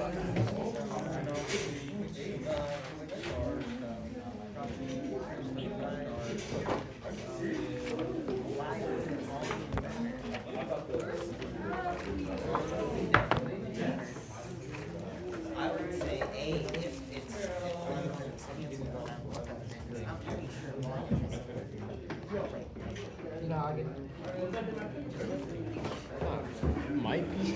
I would say A if it's Might be.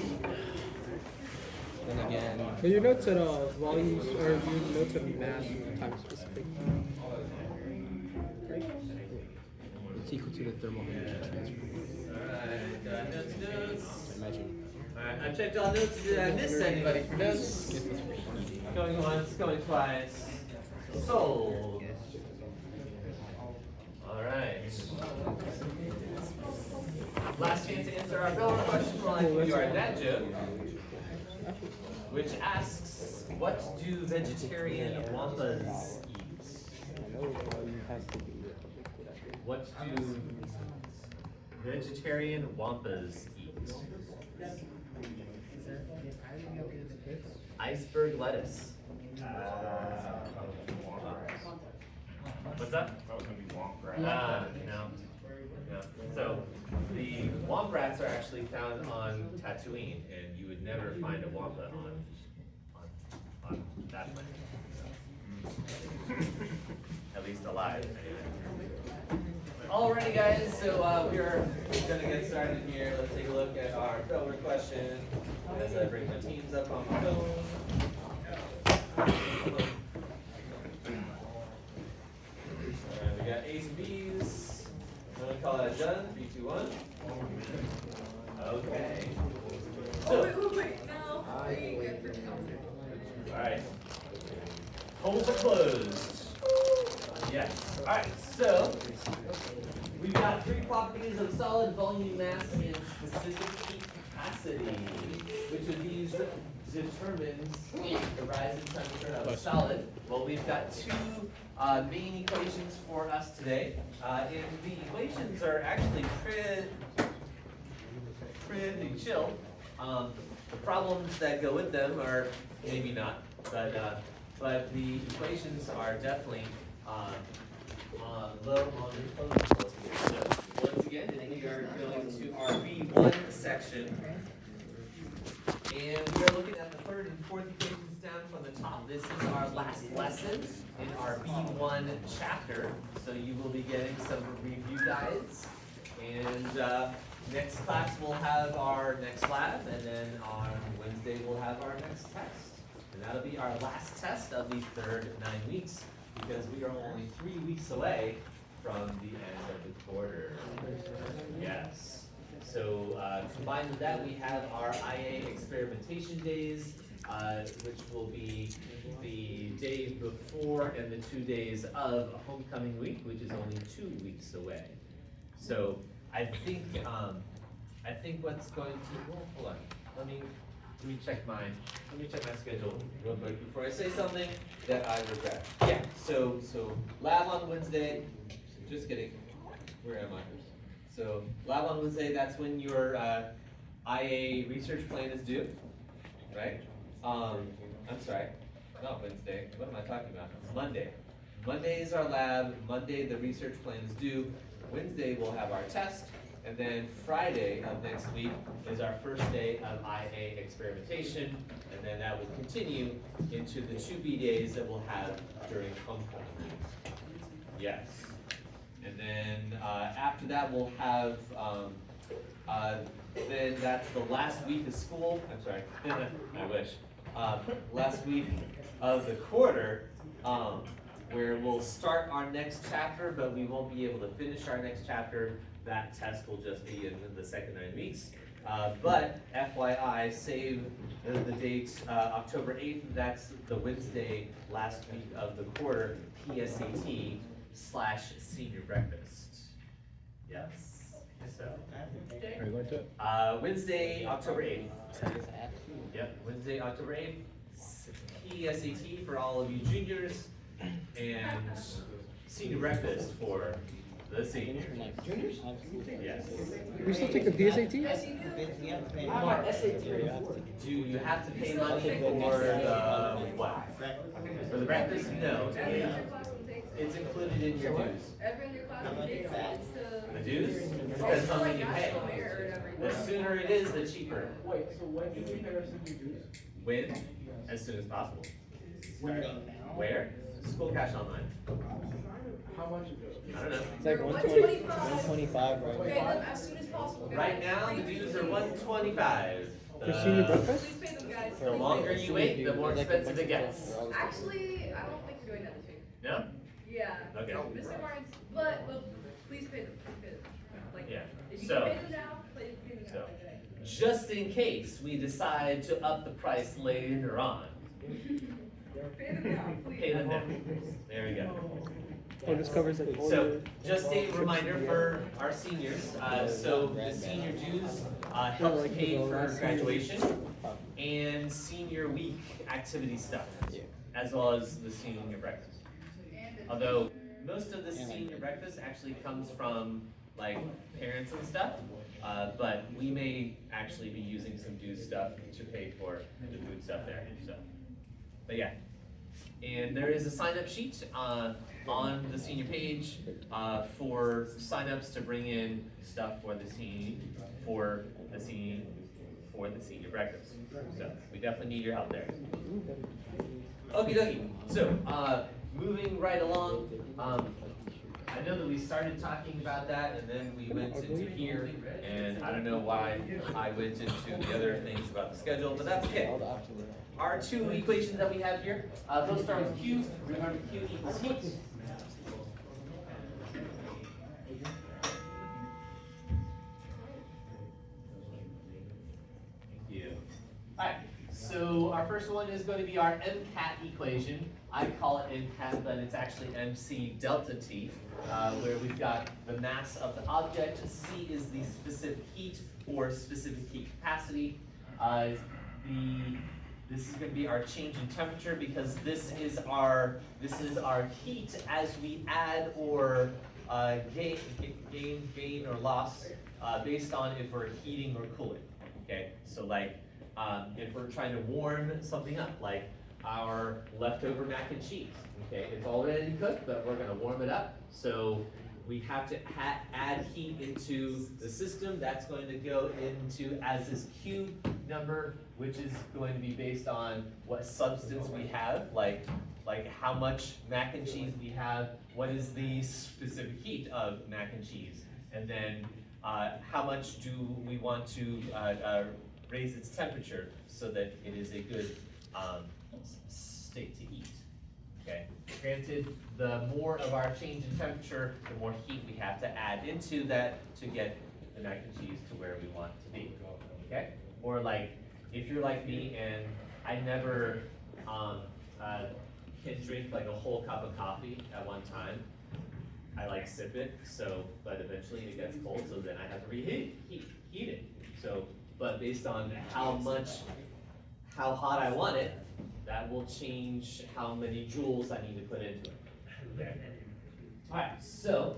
Then again, But your notes at volumes or your notes at mass time specific. it's equal to the thermal energy transfer. Alright, notes. Imagine. Alright, I checked all notes. Did I miss anybody for notes? Going once, going twice. Sold. Alright. Last chance to answer our builder question while I give you our dad joke, which asks, what do vegetarian wampas eat? What do vegetarian wampas eat? Iceberg lettuce. What's that? That was gonna be womp rat. No. So the womp rats are actually found on Tatooine, and you would never find a wampa on that planet. So. At least alive. Alrighty, guys. So we are gonna get started here. Let's take a look at our filter question as I bring my teams up on my phone. Alright, we got A's and B's. I'm gonna call that done. 3, 2, 1. Okay. So, Wait, no. alright. Polls are closed. Yes. Alright, so we've got 3 properties of solid, volume, mass, and specific heat capacity. Which of these determines the rise in temperature of a solid? Well, we've got 2 main equations for us today. And the equations are actually pretty chill. The problems that go with them are maybe not, but the equations are definitely low on the total. So once again, we are going to our B1 section. And we are looking at the 3rd and 4th equations down from the top. This is our last lesson in our B1 chapter. So you will be getting some review guides. And next class we'll have our next lab, and then on Wednesday we'll have our next test. And that'll be our last test of the 3rd 9 weeks, because we are only 3 weeks away from the end of the quarter. Yes. So combined with that, we have our IA experimentation days, which will be the day before and the 2 days of homecoming week, which is only 2 weeks away. So I think what's going to, well, hold on. Let me check my schedule real quick before I say something that I regret. Yeah. So lab on Wednesday. Just kidding. Where am I? So lab on Wednesday. That's when your IA research plan is due, right? I'm sorry. Not Wednesday. What am I talking about? Monday. Monday is our lab. Monday the research plan is due. Wednesday we'll have our test. And then Friday of next week is our first day of IA experimentation, and then that will continue into the 2B days that we'll have during homecoming week. Yes. And then after that we'll have, then that's the last week of school. I'm sorry, I wish. Last week of the quarter, where we'll start our next chapter, but we won't be able to finish our next chapter. That test will just be in the second 9 weeks. But FYI, save the date October 8th. That's the Wednesday last week of the quarter, PSAT / senior breakfast. Yes. So Are you going to it? Wednesday, October 8th. Yep, Wednesday, October 8th. PSAT for all of you juniors, and senior breakfast for the seniors. Yes. We still take the PSAT? Do you have to pay money for the what? For the breakfast? No. It's included in your dues. The dues? Depends on when you pay. The sooner it is, the cheaper. Wait, so when do we pay our senior dues? When? As soon as possible. Where? School cash online. How much is it? I don't know. It's like 125 right Pay now. them as soon as possible, guys. Right now, the dues are $125. For senior breakfast? Please pay them, guys. The longer you wait, the more expensive it gets. Actually, I don't think we're doing that this week. No? Yeah. Okay. Mr. Martin's, but please pay them. Please pay them. Like, Yeah. if you So- can pay them now, please pay them So, now. just in case we decide to up the price later on, Pay them now, please. pay them now. There we go. Oh, this covers like all So, the. just a reminder for our seniors, so the senior dues, helps like pay the for last graduation and senior week activity stuff, as well as the senior breakfast. Although, most of the senior breakfast actually comes from, like, parents and stuff, but we may actually be using some dues stuff to pay for the food stuff there, so. But yeah, and there is a sign-up sheet, on the senior page, for sign-ups to bring in stuff for the senior breakfast. So, we definitely need your help there. Okie dokie, so, moving right along, I know that we started talking about that and then we went into here, and I don't know why I went into the other things about the schedule, but that's okay. Our two equations that we have here, those start with Q. Remember Q equals heat. Thank you. Alright, so our first one is going to be our MCAT equation. I call it MCAT, but it's actually MC delta T, where we've got the mass of the object. C is the specific heat or specific heat capacity. This is going to be our change in temperature because this is our heat as we add or gain or loss based on if we're heating or cooling. Okay, so like if we're trying to warm something up, like our leftover mac and cheese. Okay, it's already cooked, but we're going to warm it up. So we have to add heat into the system. That's going to go into as this Q number, which is going to be based on what substance we have, like how much mac and cheese we have, what is the specific heat of mac and cheese, and then how much do we want to raise its temperature so that it is a good state to eat. Okay. Granted, the more of our change in temperature, the more heat we have to add into that to get the mac and cheese to where we want it to be. Okay? Or like, if you're like me and I never can drink like a whole cup of coffee at one time, I like sip it, so, but eventually it gets cold, so then I have to heat it. So, but based on how hot I want it, that will change how many joules I need to put into it. Okay. Alright, so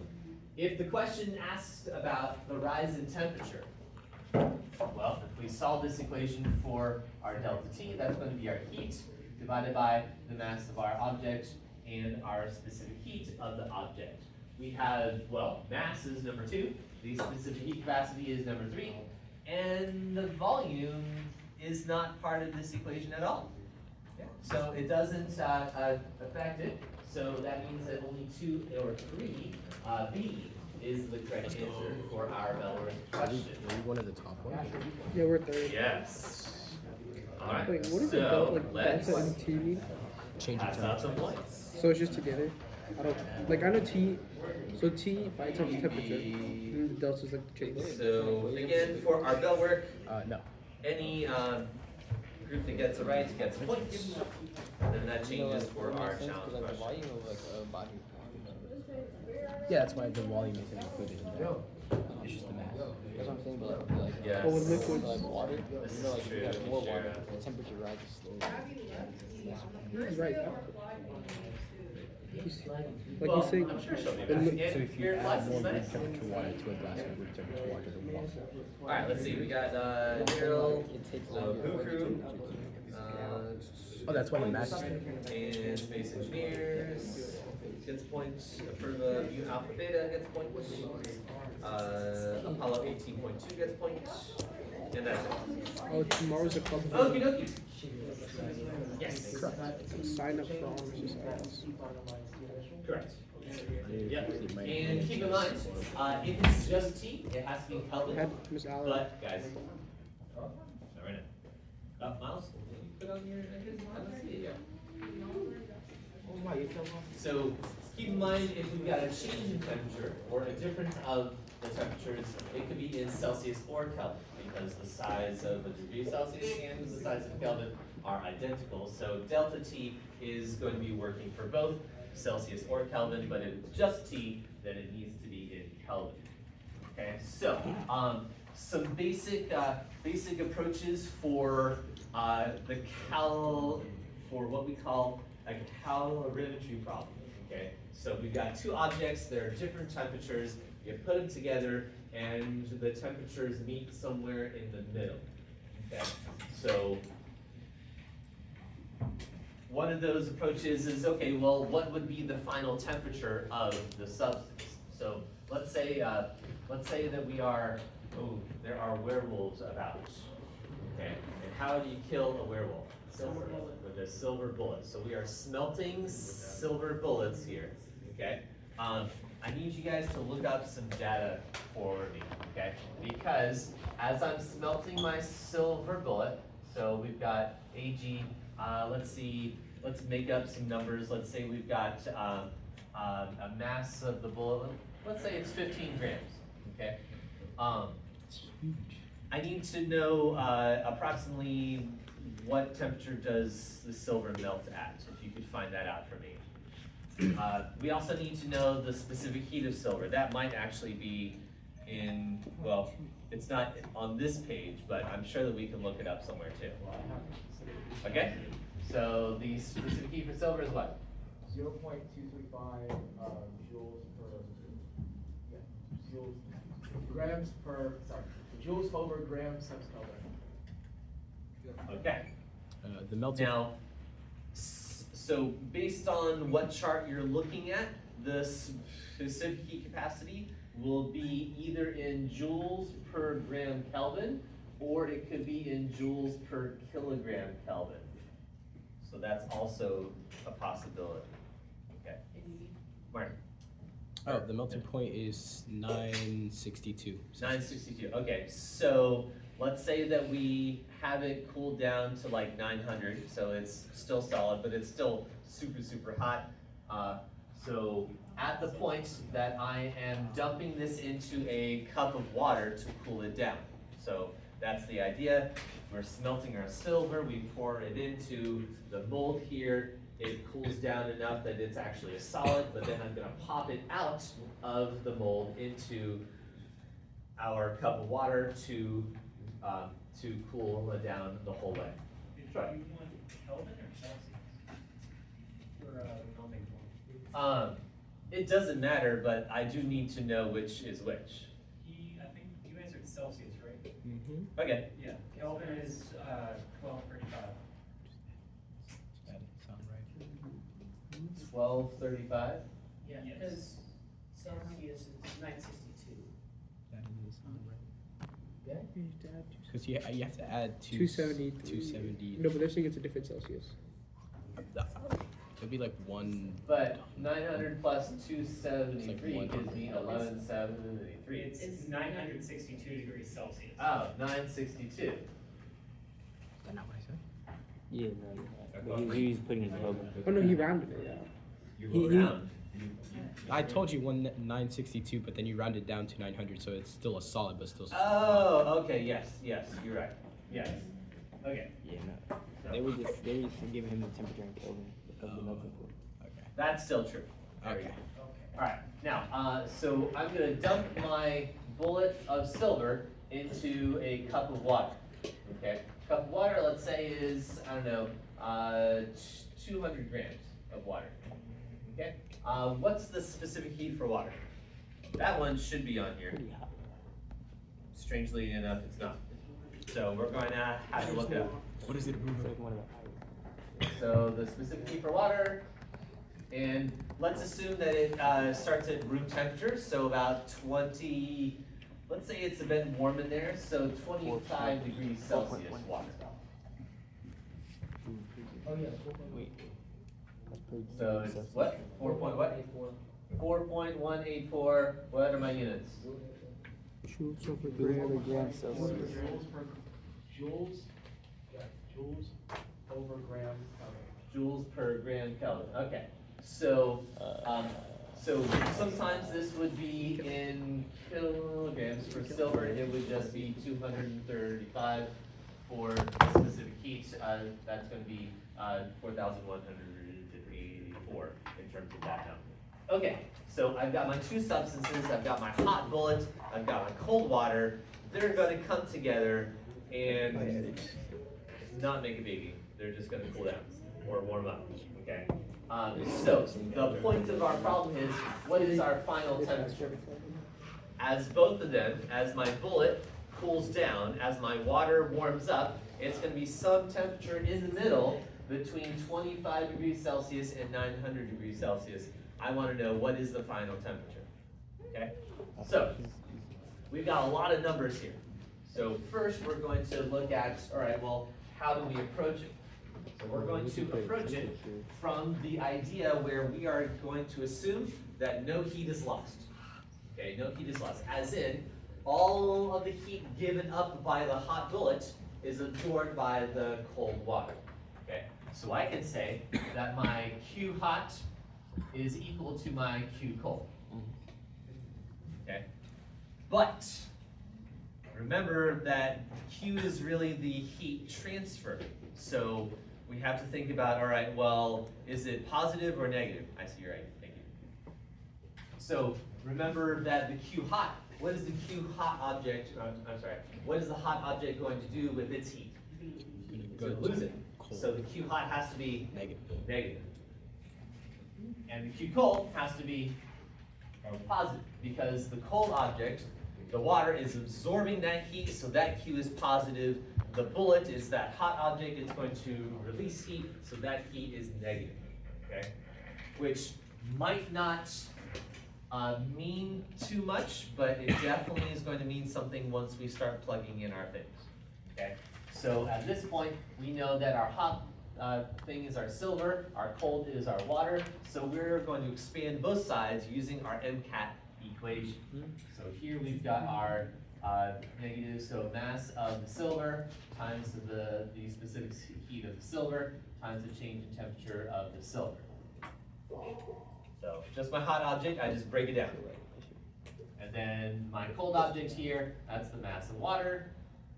if the question asks about the rise in temperature, well, if we solve this equation for our delta T, that's going to be our heat divided by the mass of our object and our specific heat of the object. We have, well, mass is number 2, the specific heat capacity is number 3, and the volume is not part of this equation at all. So it doesn't affect it, so that means that only 2 or 3, B, is the correct answer for our Bellworth question. Are we one of the top ones? Yeah, we're third. Yes. Alright, Wait, what is it so like let's delta and T mean? Change pass of out temperature. some points. So it's just together? I don't, like I know T, so T by itself is temperature, and the delta is like the change. So again, for our Bellworth, No. any group that gets it right gets points. And then that changes for our challenge Like the question. volume of like a body. Yeah, that's why the volume isn't included in there. It's just the mass. That's what I'm saying, but like Yes. Oh, with liquids. like water, This you know, like is if you have true, more sure. water, the temperature rises slowly. He's right. Like Well, he's saying, I'm sure she'll be the back. mi- And So if you your add glass more is room nice. temperature water to a glass of room temperature water, then what? Alright, let's see, we got, Daryl, It takes so longer for it to Buku, Oh, that's why the match. and Space Engineers gets points, for the Mu Alpha Beta gets points, Apollo 18.2 gets points, and that's it. oh, tomorrow's a club. Okie dokie. Yes. Correct. So sign up for honor societies. Correct. Yep. It might- And keep in mind, if it's just T, it has to be Kelvin. Had Miss Allen. But guys, not right now. Miles, did you put on your? I don't see it yet. So keep in mind, if we've got a change in temperature or a difference of the temperatures, it could be in Celsius or Kelvin, because the size of a degree Celsius and the size of Kelvin are identical. So delta T is going to be working for both Celsius or Kelvin, but if it's just T, then it needs to be in Kelvin. Okay, so some basic approaches for for what we call a calorimetry problem. Okay, so we've got two objects. There are different temperatures. You put them together, and the temperatures meet somewhere in the middle. Okay, so one of those approaches is, okay, well, what would be the final temperature of the substance? So let's say that there are werewolves about. Okay, and how do you kill a werewolf? With a silver bullet. So we are smelting silver bullets here. Okay, I need you guys to look up some data for me. Okay, because as I'm smelting my silver bullet, so we've got Ag. Let's see. Let's make up some numbers. Let's say we've got a mass of the bullet. Let's say it's 15 grams. Okay. I need to know approximately what temperature does the silver melt at. If you could find that out for me. We also need to know the specific heat of silver. That might actually be in, well, it's not on this page, but I'm sure that we can look it up somewhere too. Okay? So the specific heat for silver is what? 0.235 joules per, joules, grams per, sorry, joules over grams times Kelvin. Okay. The melting. Now, so based on what chart you're looking at, the specific heat capacity will be either in joules per gram Kelvin, or it could be in joules per kilogram Kelvin. So that's also a possibility. Okay. Martin. Oh, the melting point is 962. 962. Okay, so let's say that we have it cooled down to like 900, so it's still solid, but it's still super, super hot. So at the point that I am dumping this into a cup of water to cool it down. So that's the idea. We're smelting our silver, we pour it into the mold here. It cools down enough that it's actually a solid, but then I'm gonna pop it out of the mold into our cup of water to cool it down the whole way. Try. You want Kelvin or Celsius for the melting point? It doesn't matter, but I do need to know which is which. I think you answered Celsius, right? Mm-hmm. Okay. Yeah. Kelvin is 1235. That sound right? 1235. Yeah, Yes. because Celsius is 962. That doesn't sound right. Yeah. Because you have to add 270. 270. No, but they're saying it's a different Celsius. It'd be like one. But 900 plus It's 273 like gives me 1173. It's 962 degrees Celsius. Oh, 962. Is that not what I said? Yeah, no, you're right. He's putting it in Kelvin. Oh no, he rounded it. Yeah. You He- go he- around. I told you 962, but then you rounded down to 900, so it's still a solid, but still. Oh, okay, yes, you're right. Yes. Okay. Yeah, no. They were just giving him the temperature in Kelvin of the melting point. Okay. That's still true. There we Okay. go. Alright, now, so I'm gonna dump my bullet of silver into a cup of water. Okay? Cup of water, let's say, is, I don't know, 200 grams of water. Okay, what's the specific heat for water? That one should be on here. Pretty hot. Strangely enough, it's not. So we're going to have to look it up. What is it? It's like one of the highest. So the specific heat for water, and let's assume that it starts at room temperature, so about 20, let's say it's a bit warm in there, so 25 degrees Celsius water. Oh, yeah. Wait. That's pretty So it's what? 4 point what? 4.184, what are my units? Joules over 300 gram. grams Celsius. Joules over gram Kelvin. Joules per gram Kelvin, okay. So, so sometimes this would be in kilograms. For silver, it would just be 235. For the specific heat, that's going to be 4,184 in terms of that number. Okay, so I've got my two substances. I've got my hot bullet. I've got my cold water. They're going to come together and not make a baby. They're just going to cool down or warm up. Okay. So the point of our problem is, what is our final temperature? As both of them, as my bullet cools down, as my water warms up, it's going to be some temperature in the middle between 25 degrees Celsius and 900 degrees Celsius. I want to know what is the final temperature. Okay? So we've got a lot of numbers here. So first we're going to look at, all right, well, how do we approach it? So we're going to approach it from the idea where we are going to assume that no heat is lost. Okay, no heat is lost. As in, all of the heat given up by the hot bullet is absorbed by the cold water. Okay, so I can say that my Q hot is equal to my Q cold. Okay, but remember that Q is really the heat transfer. So we have to think about, all right, well, is it positive or negative? I see you're right, thank you. So remember that the Q hot, what is the Q hot object, I'm sorry, what is the hot object going to do with its heat? It's going to lose it. So the Q hot has to be negative. And the Q cold has to be positive, because the cold object, the water, is absorbing that heat, so that Q is positive. The bullet is that hot object, it's going to release heat, so that heat is negative, okay? Which might not mean too much, but it definitely is going to mean something once we start plugging in our things, okay? So at this point, we know that our hot thing is our silver, our cold is our water, so we're going to expand both sides using our MCAT equation. So here we've got our negative, so mass of the silver times the specific heat of the silver times the change in temperature of the silver. So just my hot object, I just break it down. And then my cold object here, that's the mass of water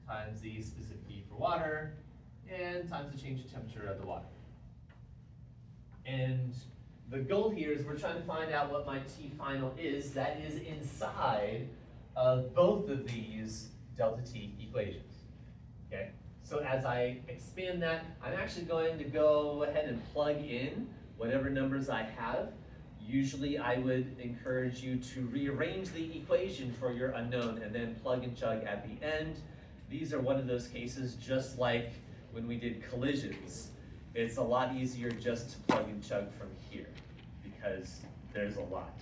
times the specific heat for water and times the change in temperature of the water. And the goal here is we're trying to find out what my T final is that is inside of both of these delta T equations, okay? So as I expand that, I'm actually going to go ahead and plug in whatever numbers I have. Usually I would encourage you to rearrange the equation for your unknown and then plug and chug at the end. These are one of those cases, just like when we did collisions. It's a lot easier just to plug and chug from here because there's a lot,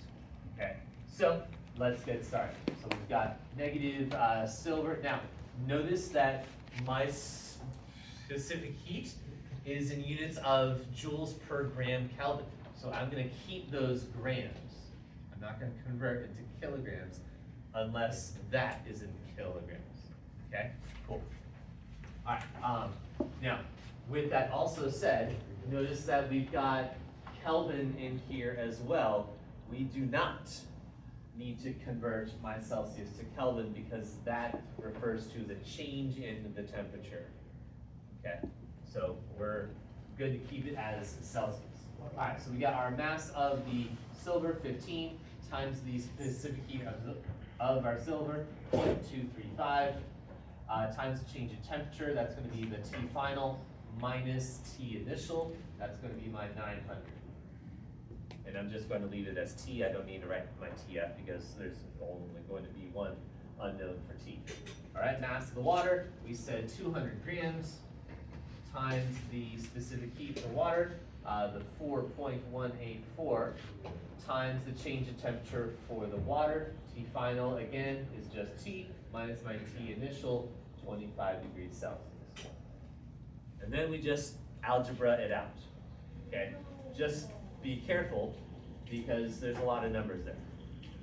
okay? So let's get started. So we've got negative silver. Now, notice that my specific heat is in units of joules per gram Kelvin. So I'm going to keep those grams. I'm not going to convert into kilograms unless that is in kilograms. Okay, cool. All right, now, with that also said, notice that we've got Kelvin in here as well. We do not need to convert my Celsius to Kelvin because that refers to the change in the temperature. Okay, so we're good to keep it as Celsius. All right, so we got our mass of the silver, 15, times the specific heat of our silver, 0.235, times the change in temperature, that's going to be the T final, minus T initial, that's going to be my 900. and I'm just going to leave it as T. I don't need to write my TF because there's only going to be one unknown for T. All right, mass of the water, we said 200 grams times the specific heat for water, the 4.184, times the change in temperature for the water. T final, again, is just T minus my T initial, 25 degrees Celsius. And then we just algebra it out, okay? Just be careful because there's a lot of numbers there,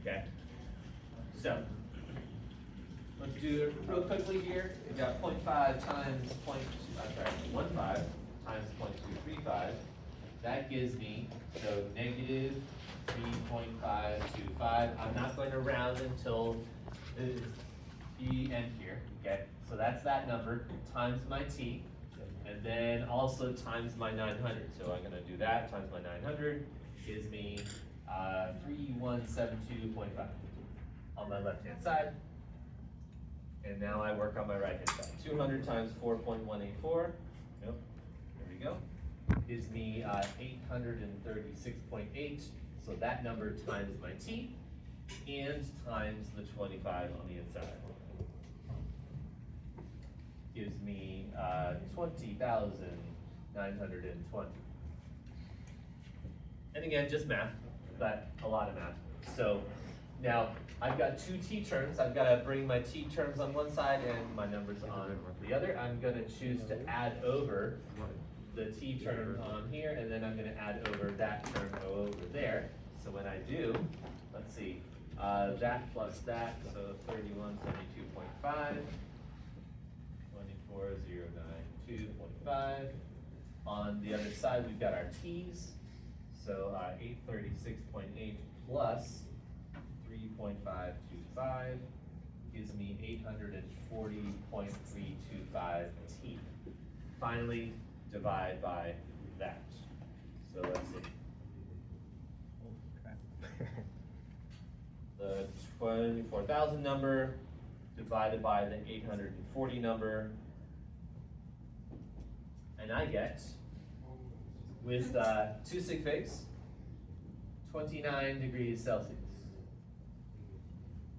okay? So, let's do it real quickly here. We've got 0.5 times 1.5 times 0.235. That gives me, so negative 3.525. I'm not going to round until the end here, okay? So that's that number times my T, and then also times my 900. So I'm gonna do that times my 900 gives me 3172.5 on my left-hand side. And now I work on my right-hand side. 200 times 4.184, there we go, gives me 836.8. So that number times my T and times the 25 on the inside. Gives me 20,920. And again, just math, but a lot of math. So now I've got two T terms. I've got to bring my T terms on one side and my numbers on the other. I'm going to choose to add over the T term on here, and then I'm going to add over that term over there. So when I do, let's see, that plus that, so 3172.5. 24092.5. On the other side, we've got our T's. So 836.8 plus 3.525 gives me 840.325 T. Finally, divide by that. So let's see. The 24,000 number divided by the 840 number. And I get, with 2 sig figs, 29 degrees Celsius,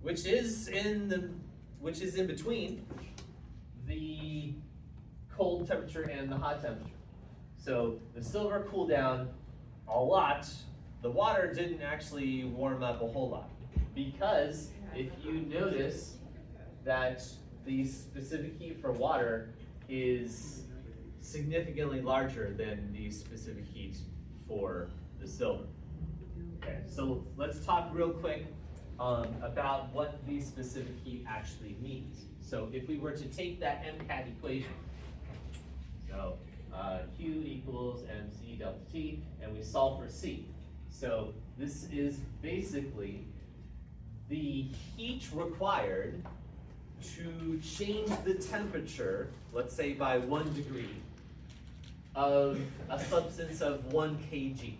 which is in between the cold temperature and the hot temperature. So the silver cooled down a lot. The water didn't actually warm up a whole lot, because if you notice that the specific heat for water is significantly larger than the specific heat for the silver. Okay, so let's talk real quick about what the specific heat actually means. So if we were to take that MCAT equation, so Q equals MC delta T, and we solve for C. So this is basically the heat required to change the temperature, let's say by 1 degree, of a substance of 1 kg.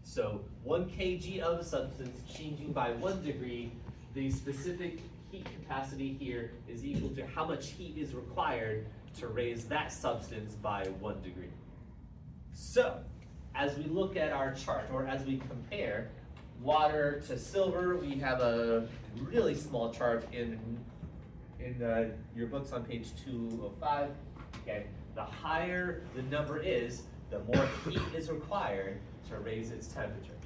So 1 kg of a substance changing by 1 degree, the specific heat capacity here is equal to how much heat is required to raise that substance by 1 degree. So, as we look at our chart, or as we compare water to silver, we have a really small chart in your books on page 205. Okay, the higher the number is, the more heat is required to raise its temperature.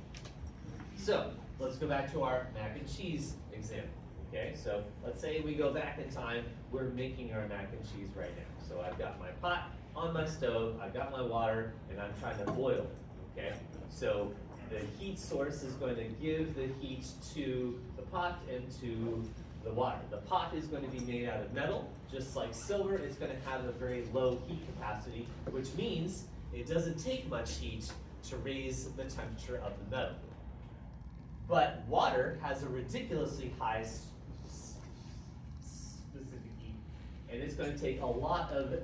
So let's go back to our mac and cheese example. Okay, so let's say we go back in time. We're making our mac and cheese right now. So I've got my pot on my stove, I've got my water, and I'm trying to boil it. Okay, so the heat source is going to give the heat to the pot and to the water. The pot is going to be made out of metal, just like silver. It's going to have a very low heat capacity, which means it doesn't take much heat to raise the temperature of the metal. But water has a ridiculously high specific heat, and it's going to take a lot of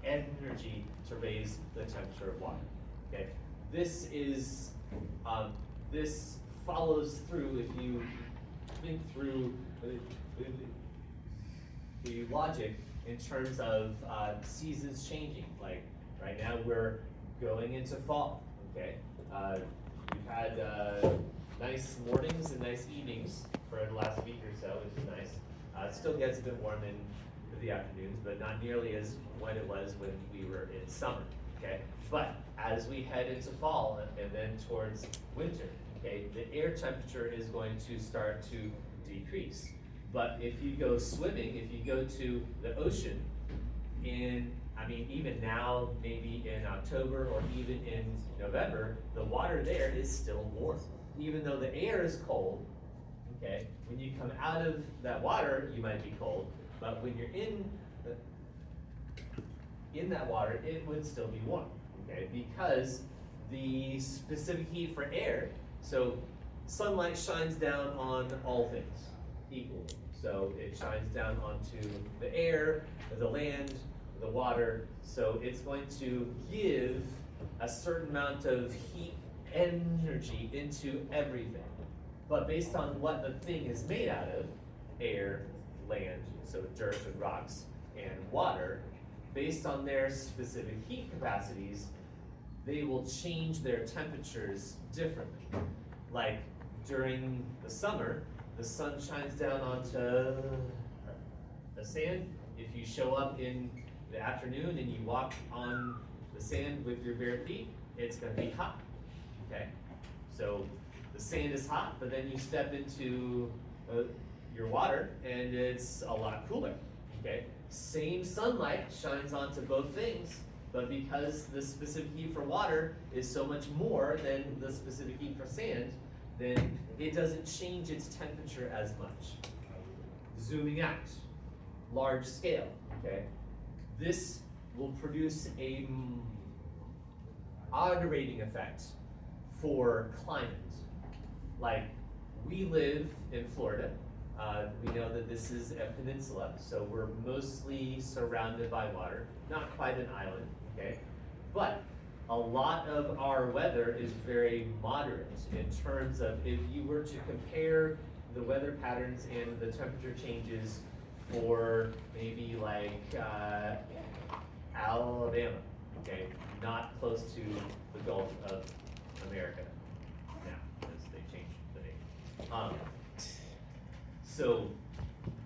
energy to raise the temperature of water. Okay, this is this follows through if you think through the logic in terms of seasons changing. Like right now we're going into fall. Okay, We've had nice mornings and nice evenings for the last week or so, which is nice. It still gets a bit warm in the afternoons, but not nearly as what it was when we were in summer, okay? But as we head into fall and then towards winter, okay, the air temperature is going to start to decrease. But if you go swimming, if you go to the ocean, even now, maybe in October or even in November, the water there is still warm. Even though the air is cold, okay, when you come out of that water, you might be cold, but when you're in that water, it would still be warm, okay, because the specific heat for air, so sunlight shines down on all things equally. So it shines down onto the air, the land, the water, so it's going to give a certain amount of heat energy into everything. But based on what the thing is made out of, air, land, so dirt and rocks, and water, based on their specific heat capacities, they will change their temperatures differently. Like during the summer, the sun shines down onto the sand. If you show up in the afternoon and you walk on the sand with your bare feet, it's gonna be hot, okay? So the sand is hot, but then you step into your water and it's a lot cooler, okay? Same sunlight shines onto both things, but because the specific heat for water is so much more than the specific heat for sand, then it doesn't change its temperature as much. Zooming out, large scale, okay? This will produce a moderating effect for climate. Like, we live in Florida. We know that this is a peninsula, so we're mostly surrounded by water, not quite an island, okay? But a lot of our weather is very moderate in terms of if you were to compare the weather patterns and the temperature changes for maybe like Alabama, okay? Not close to the Gulf of America now, because they changed the name. So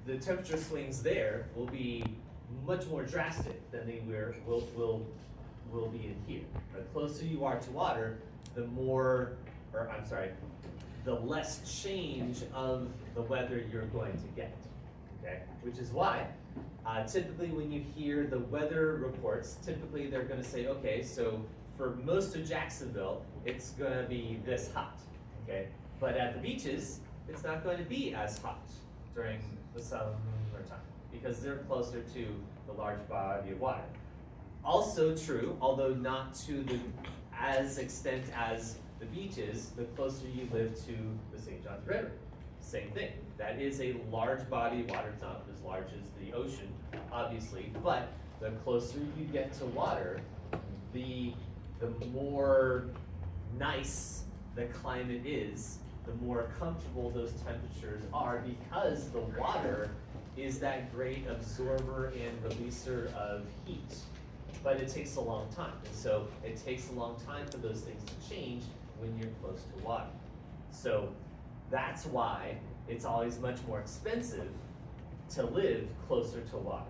the temperature swings there will be much more drastic than they will be in here. The closer you are to water, the less change of the weather you're going to get, okay? Which is why, typically when you hear the weather reports, typically they're gonna say, okay, so for most of Jacksonville, it's gonna be this hot, okay? But at the beaches, it's not going to be as hot during the summertime because they're closer to the large body of water. Also true, although not to as extent as the beaches, the closer you live to the St. Johns River. Same thing. That is a large body of water. It's not as large as the ocean, obviously, but the closer you get to water, the more nice the climate is, the more comfortable those temperatures are because the water is that great absorber and releaser of heat. But it takes a long time, and so it takes a long time for those things to change when you're close to water. So that's why it's always much more expensive to live closer to water.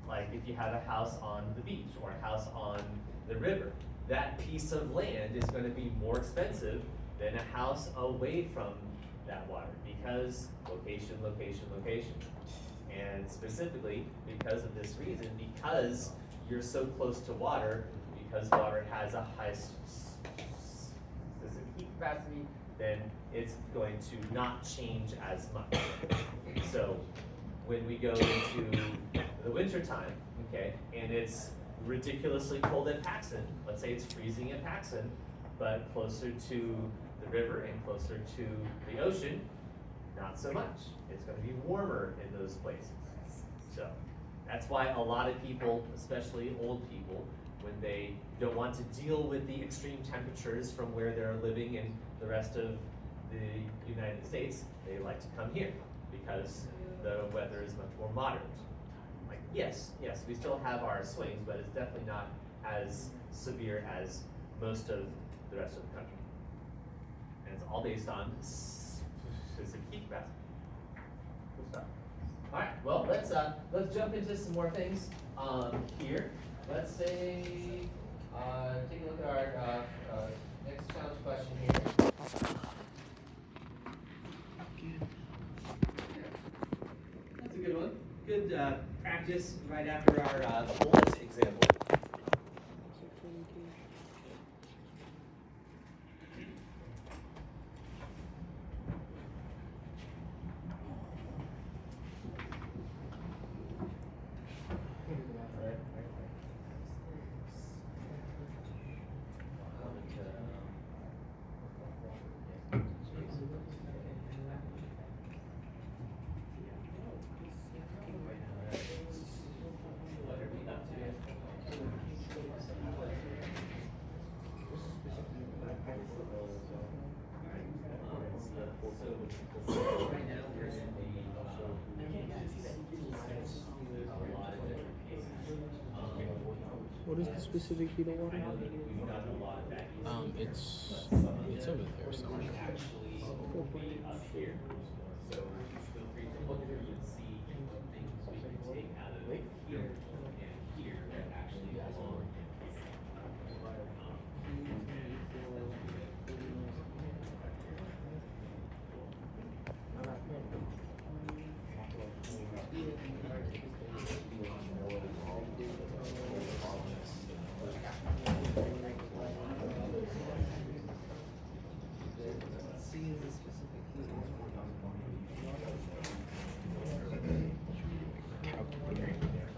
Like if you have a house on the beach or a house on the river, that piece of land is going to be more expensive than a house away from that water because location, location, location. And specifically because of this reason, because you're so close to water, because water has a high specific heat capacity, then it's going to not change as much. So when we go into the winter time, okay, and it's ridiculously cold at Paxson, let's say it's freezing at Paxson, but closer to the river and closer to the ocean, not so much. It's going to be warmer in those places. So that's why a lot of people, especially old people, when they don't want to deal with the extreme temperatures from where they're living in the rest of the United States, they like to come here because the weather is much more moderate. Like, yes, we still have our swings, but it's definitely not as severe as most of the rest of the country. and it's all based on specific heat capacity. Cool stuff. All right. Well, let's jump into some more things here. Let's say take a look at our next challenge question here. That's a good one. Good practice right after our bullet example. What is the specific heat of water? It's over there somewhere. Here. So feel free to look through and see what things we can take out of here and here that actually belong in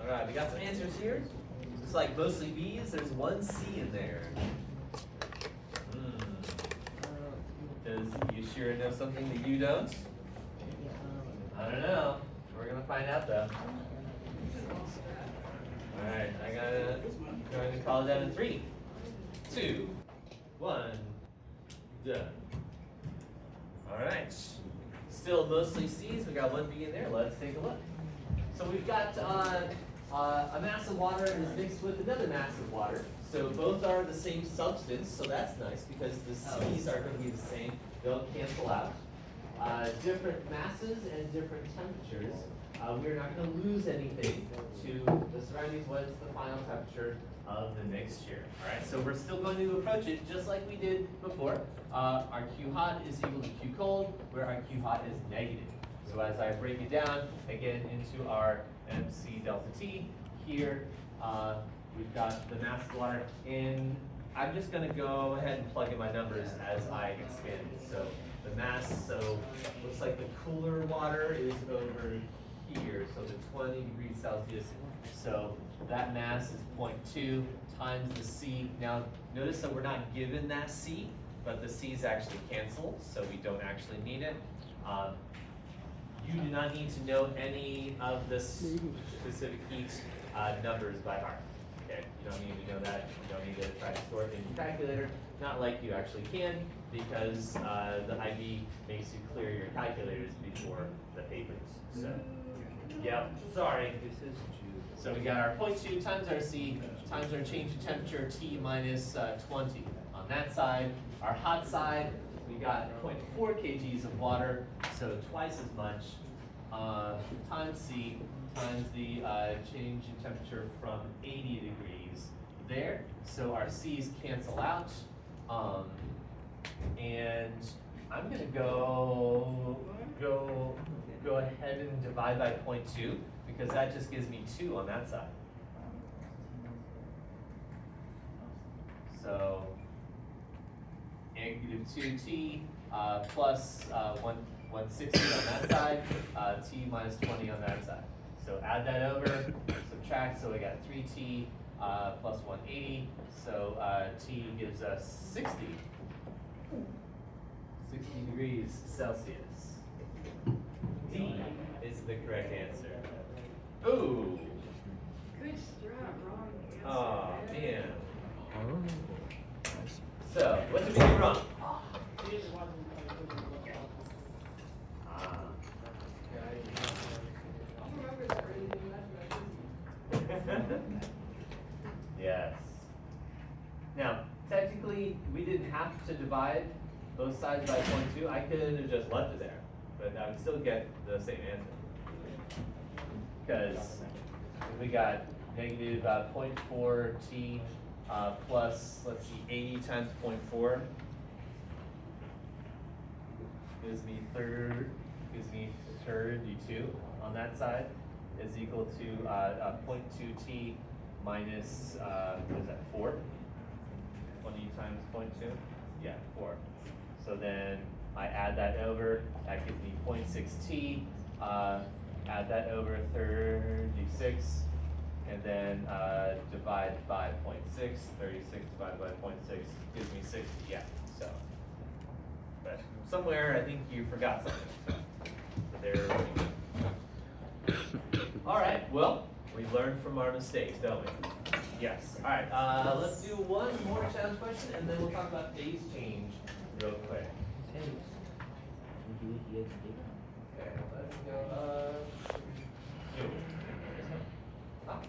Alright, we got some answers here. Looks like mostly B's, there's one C in there. Does you sure know something that you don't? I don't know. We're gonna find out though. Alright, I'm going to call it down in 3, 2, 1, done. Alright. Still mostly C's, we got one B in there, let's take a look. So we've got a mass of water is mixed with another mass of water. So both are the same substance, so that's nice because the C's are going to be the same. They'll cancel out. Different masses and different temperatures. We're not going to lose anything to the surroundings. What is the final temperature of the mixture? All right, so we're still going to approach it just like we did before. Our Q hot is equal to Q cold, where our Q hot is negative. So as I break it down again into our MC delta T, here we've got the mass of water in. I'm just going to go ahead and plug in my numbers as I expand it. So the mass, so looks like the cooler water is over here, so the 20 degrees Celsius. So that mass is 0.2 times the C. Now notice that we're not given that C, but the C's actually cancel, so we don't actually need it. You do not need to know any of the specific heat numbers by heart. Okay, you don't need to know that. You don't need to try to store it in your calculator. Not like you actually can, because the IB makes you clear your calculators before the papers. So, yep, sorry. So we got our 0.2 times our C times our change in temperature T minus 20. On that side, our hot side, we got 0.4 kgs of water, so twice as much, times C times the change in temperature from 80 degrees there. So our C's cancel out, and I'm gonna go ahead and divide by 0.2 because that just gives me 2 on that side. So negative 2T plus 160 on that side, T minus 20 on that side. So add that over, subtract, so we got 3T plus 180, so T gives us 60 degrees Celsius. D is the correct answer. Ooh! Good job, Ron. Oh, man. So, what did we do wrong? Yes. Now, technically, we didn't have to divide both sides by 0.2, I could have just left it there, but I would still get the same answer. Because we got negative 0.4 t plus, let's see, 80 times 0.4 gives me third d2 on that side is equal to 0.2 t minus, what is that, 4? 20 times 0.2? Yeah, 4. So then I add that over, that gives me 0.6 t, add that over 36, and then divide by 0.6, 36 divided by 0.6 gives me 60, yeah, so. But somewhere I think you forgot something, so there we go. All right, well, we learned from our mistakes, don't we? Yes, all right, let's do one more challenge question and then we'll talk about phase change real quick. Okay, let's go, new. Huh?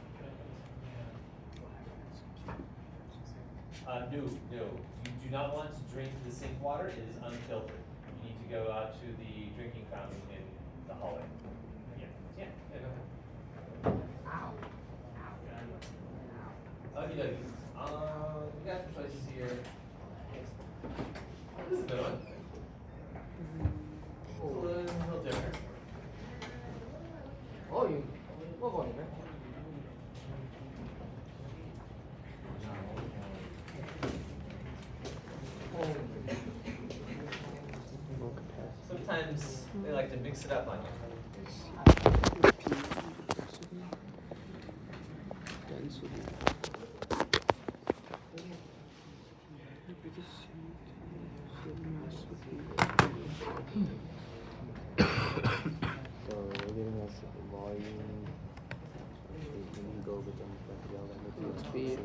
New. You do not want to drink the sink water, it is unfiltered. You need to go out to the drinking fountain in the hallway. Yeah, go ahead. Ow. Okie dokie. We got some choices here. This is a good one. It's a little different. Oh, you. What one, man? Sometimes they like to mix it up on you. Density. So we're giving us a volume. We can go over them together. Speed.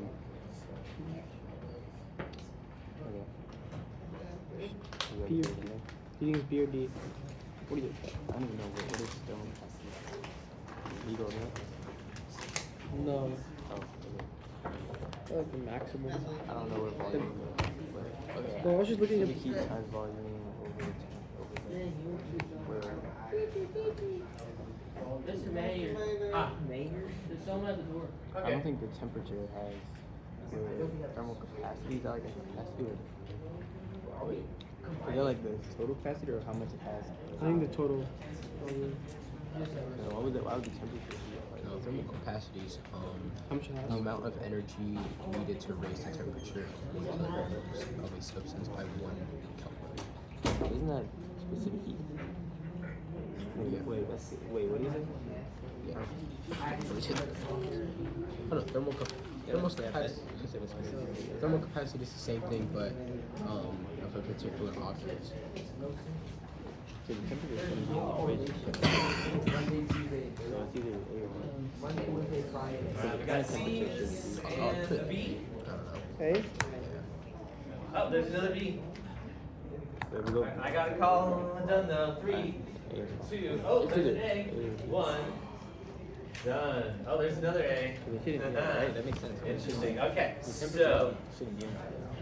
Okay. P. You think it's B or D? What do you? I don't even know what is thermal capacity. You go there? No. Oh, okay. Like the maximum. I don't know what volume is. But okay. No, I was just looking at. Heat times volume over there. Mr. Mayor. Mayor? There's someone at the door. I don't think the temperature has the thermal capacity. Is that like a capacity or? Is that like the total capacity or how much it has? I think the total. So what would why would the temperature be? No, thermal capacities, How much it the has? amount of energy needed to raise the temperature of a substance by 1 Kelvin. Isn't that specific heat? Wait, what is it? Yeah. Oh no, thermal capacity. Thermal capacity is the same thing, but of a particular object. So the temperature is going to be so it's either A or B. We got C's and a B. I don't know. Hey. Oh, there's another B. There we go. I got a call done now. 3, 2. Oh, there's an A. 1. Done. Oh, there's another A. Right, that makes sense. Interesting. Okay, The so temperature shouldn't be in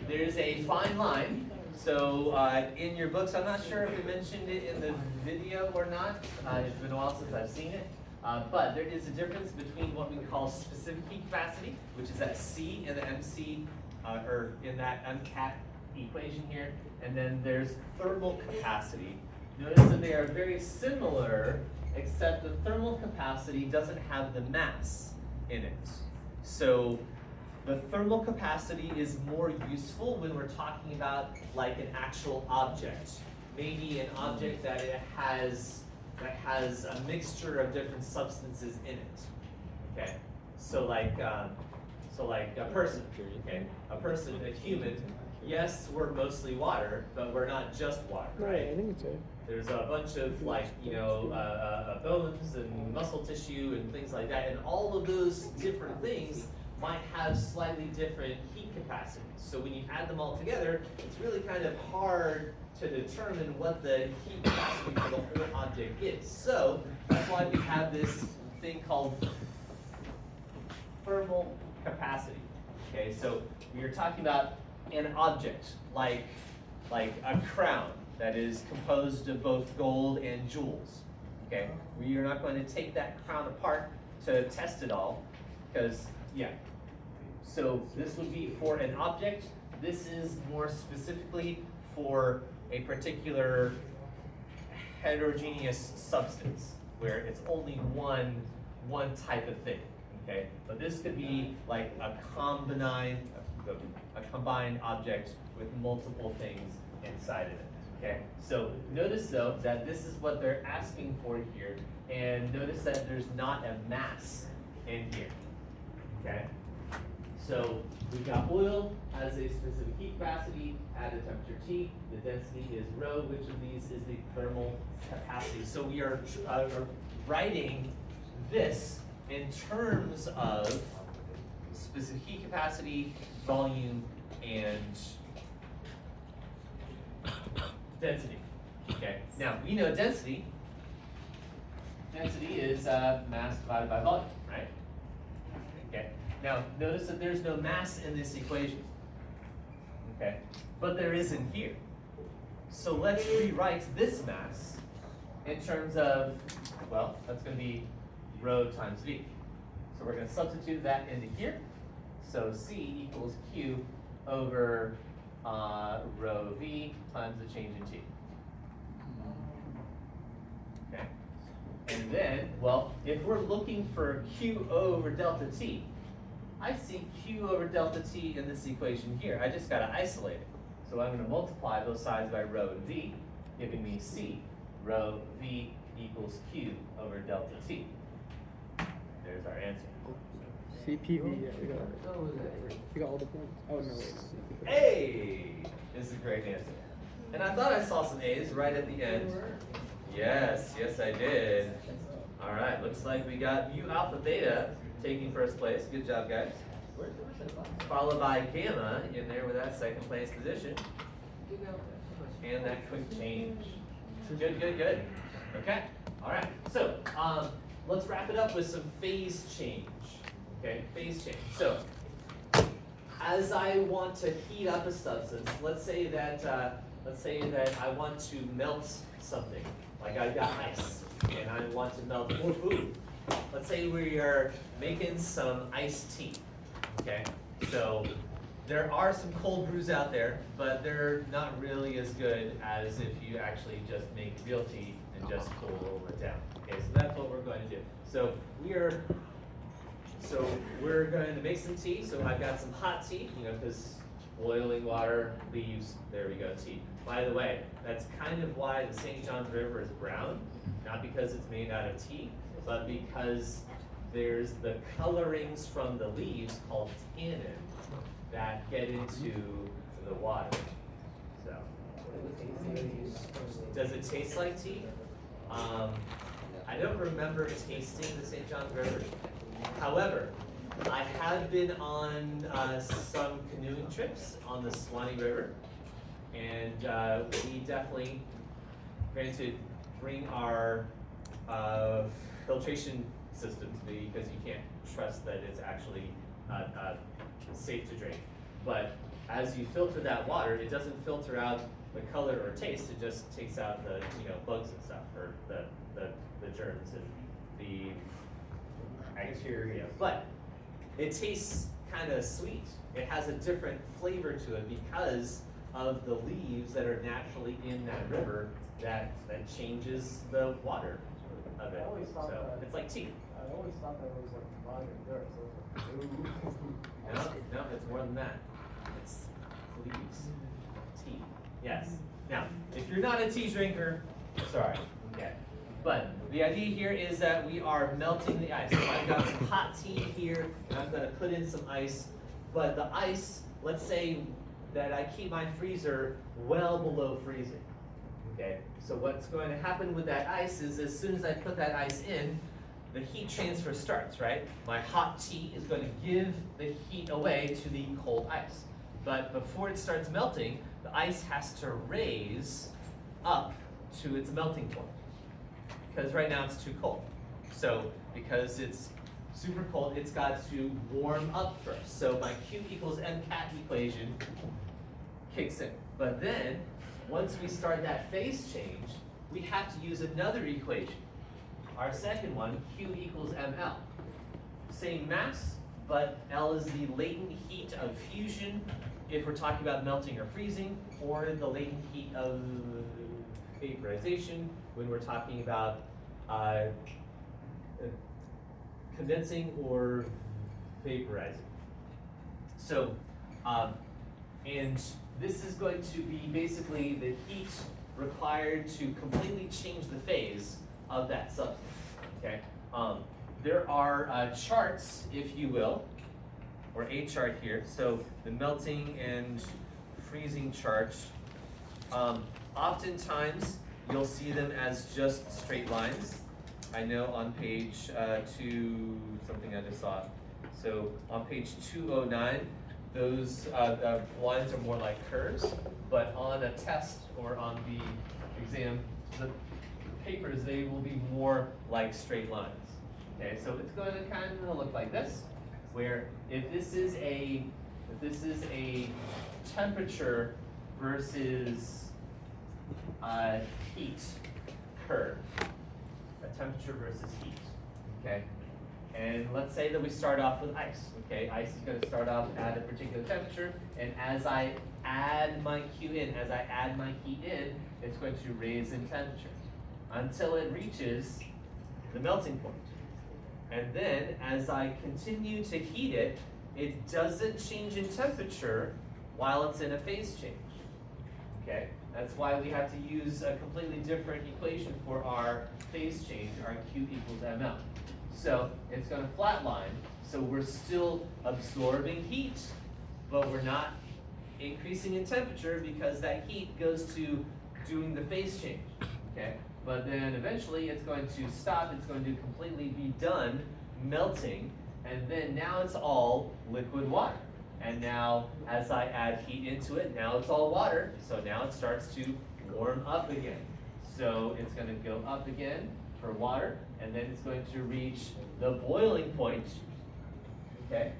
there's a fine line. So in your books, I'm not sure if we mentioned it in the video or not. It's been a while since I've seen it. But there is a difference between what we call specific heat capacity, which is that C in the MC, or in that MCAT equation here, and then there's thermal capacity. Notice that they are very similar, except the thermal capacity doesn't have the mass in it. So the thermal capacity is more useful when we're talking about like an actual object. Maybe an object that has a mixture of different substances in it. Okay? So like a person, okay? A person, a human, yes, we're mostly water, but we're not just water, Right, I right? think it's A. There's a bunch of like, bones and muscle tissue and things like that, and all of those different things might have slightly different heat capacities. So when you add them all together, it's really kind of hard to determine what the heat capacity for the whole object is. So that's why we have this thing called thermal capacity. Okay, so we are talking about an object like like a crown that is composed of both gold and jewels. Okay, we are not going to take that crown apart to test it all, because, yeah. So this would be for an object. This is more specifically for a particular heterogeneous substance, where it's only one type of thing, okay? But this could be like a combined object with multiple things inside of it, okay? So notice though that this is what they're asking for here, and notice that there's not a mass in here, okay? So we've got oil has a specific heat capacity at a temperature T. The density is rho. Which of these is the thermal capacity? So we are writing this in terms of specific heat capacity, volume, and density. Okay. Now we know density. Density is mass divided by volume, right? Okay. Now, notice that there's no mass in this equation, okay? But there is in here. So let's rewrite this mass in terms of, well, that's going to be rho times V. So we're going to substitute that into here. So C equals Q over rho V times the change in T. Okay? And then, well, if we're looking for Q over delta T, I see Q over delta T in this equation here. I just got to isolate it. So I'm going to multiply those sides by rho V, giving me C. Rho V equals Q over delta T. There's our answer. CPV, yeah, we got all the points. Oh, no, wait. A is a great answer. And I thought I saw some A's right at the end. Yes, yes I did. All right, looks like we got mu alpha theta taking first place. Good job, guys. Followed by gamma in there with that second place position. And that quick change. Good, good, good. Okay, all right. So let's wrap it up with some phase change. Okay, phase change. So as I want to heat up a substance, let's say that I want to melt something. Like I've got ice, and I want to melt more food. Let's say we are making some iced tea, okay? So there are some cold brews out there, but they're not really as good as if you actually just make real tea and just cool it down. Okay, so that's what we're going to do. So we're going to make some tea. So I've got some hot tea, you know, because boiling water, leaves, there we go, tea. By the way, that's kind of why the St. John's River is brown, not because it's made out of tea, but because there's the colorings from the leaves called tannin that get into the water. So, does it taste like tea? I don't remember tasting the St. John's River. However, I have been on some canoeing trips on the Swanee River, and we definitely, granted, bring our filtration systems because you can't trust that it's actually safe to drink. But as you filter that water, it doesn't filter out the color or taste. It just takes out the bugs and stuff, or the germs and the bacteria. But it tastes kind of sweet. It has a different flavor to it because of the leaves that are naturally in that river that changes the water of it. So it's like tea. I always thought that was like vodka dirt, so No, it's more than that. It's leaves. Tea. Yes. Now, if you're not a tea drinker, sorry. Okay. But the idea here is that we are melting the ice. So I've got some hot tea here, and I'm going to put in some ice. But the ice, let's say that I keep my freezer well below freezing. Okay, so what's going to happen with that ice is as soon as I put that ice in, the heat transfer starts, right? My hot tea is going to give the heat away to the cold ice. But before it starts melting, the ice has to raise up to its melting point. Because right now it's too cold. So because it's super cold, it's got to warm up first. So my Q equals MCAT equation, kicks in. But then, once we start that phase change, we have to use another equation. Our second one, Q equals mL. Same mass, but L is the latent heat of fusion if we're talking about melting or freezing, or the latent heat of vaporization when we're talking about condensing or vaporizing. So, and this is going to be basically the heat required to completely change the phase of that substance, okay? There are charts, if you will, or a chart here. So the melting and freezing charts, oftentimes you'll see them as just straight lines. I know on page 2, something I just saw. So on page 209, those lines are more like curves, but on a test or on the exam, the papers, they will be more like straight lines. Okay, so it's going to kind of look like this, where if this is a temperature versus heat curve, a temperature versus heat, okay? And let's say that we start off with ice, okay? Ice is going to start off at a particular temperature, and as I add my Q in, as I add my heat in, it's going to raise in temperature until it reaches the melting point. And then, as I continue to heat it, it doesn't change in temperature while it's in a phase change, okay? That's why we have to use a completely different equation for our phase change, our Q equals mL. So it's going to flatline, so we're still absorbing heat, but we're not increasing in temperature because that heat goes to doing the phase change, okay? But then eventually it's going to stop, it's going to completely be done melting, and then now it's all liquid water. And now as I add heat into it, now it's all water, so now it starts to warm up again. So it's going to go up again for water, and then it's going to reach the boiling point, okay?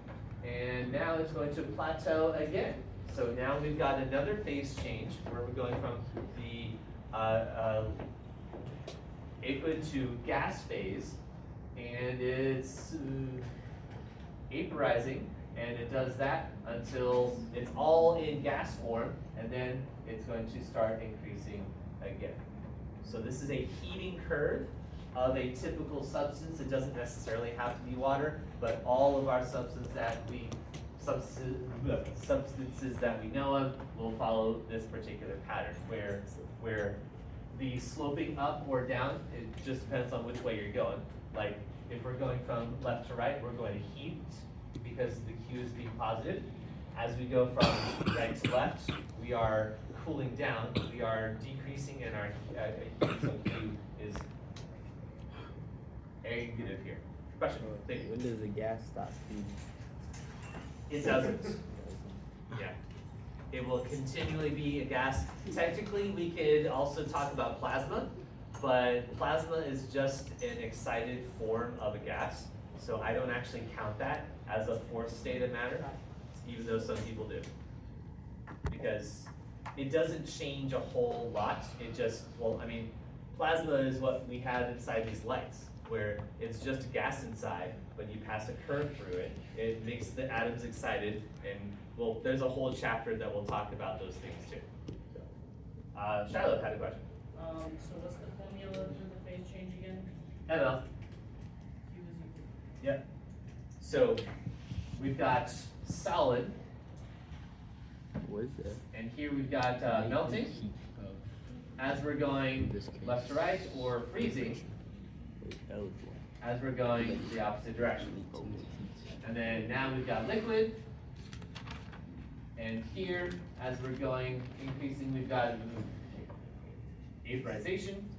And now it's going to plateau again. So now we've got another phase change where we're going from the liquid to gas phase, and it's vaporizing, and it does that until it's all in gas form, and then it's going to start increasing again. So this is a heating curve of a typical substance. It doesn't necessarily have to be water, but all of our substances that we know of will follow this particular pattern, where the sloping up or down, it just depends on which way you're going. Like if we're going from left to right, we're going to heat because the Q is being positive. As we go from right to left, we are cooling down. We are decreasing in our heat, so Q is negative here. Question? Thank you. When does the gas stop feeding? It doesn't. Yeah. It will continually be a gas. Technically, we could also talk about plasma, but plasma is just an excited form of a gas. So I don't actually count that as a fourth state of matter, even though some people do. Because it doesn't change a whole lot. It just, well, I mean, plasma is what we have inside these lights, where it's just a gas inside, but you pass a current through it. It makes the atoms excited, and well, there's a whole chapter that will talk about those things too. So, Shiloh had a question. So what's the formula for the phase change again? ML. Q is equal. Yep. So we've got solid, What is that? and here we've got melting. Heat of As we're going this case. left to right, or freezing L is as we're going the opposite direction. what? And then now we've got liquid. And here, as we're going increasing, we've got vaporization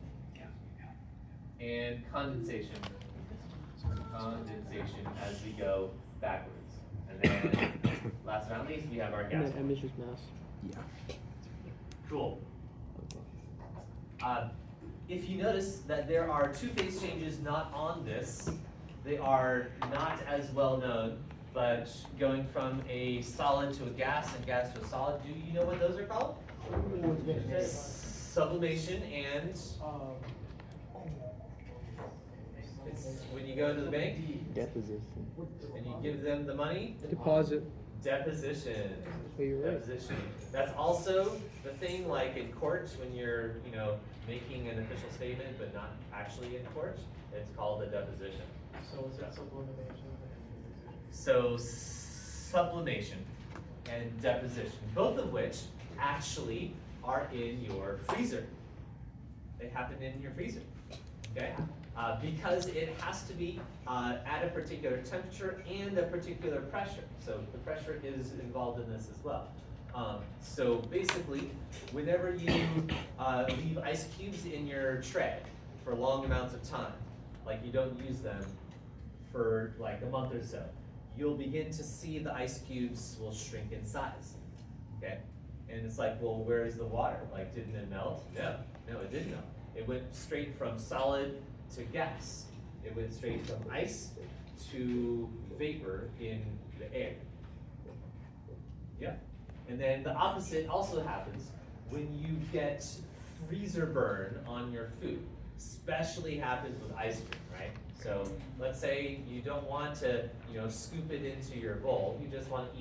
and condensation. Condensation as we go backwards. And then, last but not least, we have our gas. And then M is just mass. Yeah. Cool. If you notice that there are two phase changes not on this, they are not as well known but going from a solid to a gas and gas to a solid, do you know what those are called? Sublimation and it's when you go to the bank Deposition. and you give them the money. Deposit. Deposition. Oh, you're right. Deposition. That's also the thing like in court when you're, making an official statement but not actually in court. It's called a deposition. So is it sublimation? So sublimation and deposition, both of which actually are in your freezer. They happen in your freezer, okay? Because it has to be at a particular temperature and a particular pressure. So the pressure is involved in this as well. So basically, whenever you leave ice cubes in your tray for long amounts of time, like you don't use them for like a month or so, you'll begin to see the ice cubes will shrink in size, okay? And it's like, well, where's the water? Like, didn't it melt? No, it didn't melt. It went straight from solid to gas. It went straight from ice to vapor in the air. Yeah. And then the opposite also happens when you get freezer burn on your food. Especially happens with ice cream, right? So let's say you don't want to, scoop it into your bowl. You just want to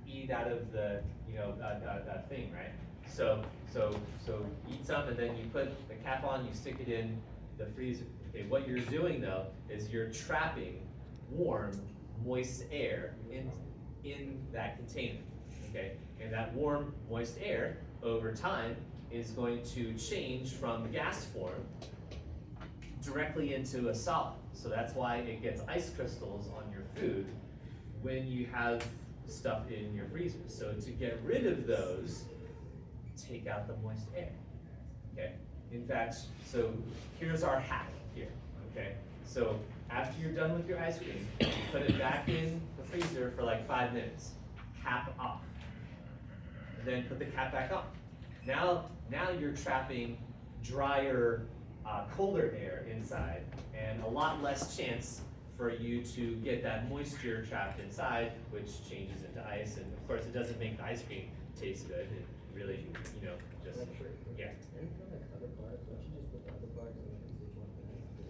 eat out of the, that thing, right? So eat some and then you put the cap on, you stick it in the freezer. Okay, what you're doing though is you're trapping warm, moist air in that container. Okay, and that warm, moist air over time is going to change from gas form directly into a solid. So that's why it gets ice crystals on your food when you have stuff in your freezer. So to get rid of those, take out the moist air, okay? In fact, so here's our hack here, okay? So after you're done with your ice cream, you put it back in the freezer for like 5 minutes, cap off, and then put the cap back on. Now you're trapping drier, colder air inside, and a lot less chance for you to get that moisture trapped inside, which changes into ice, and of course it doesn't make the ice cream taste good. It really, just, yeah.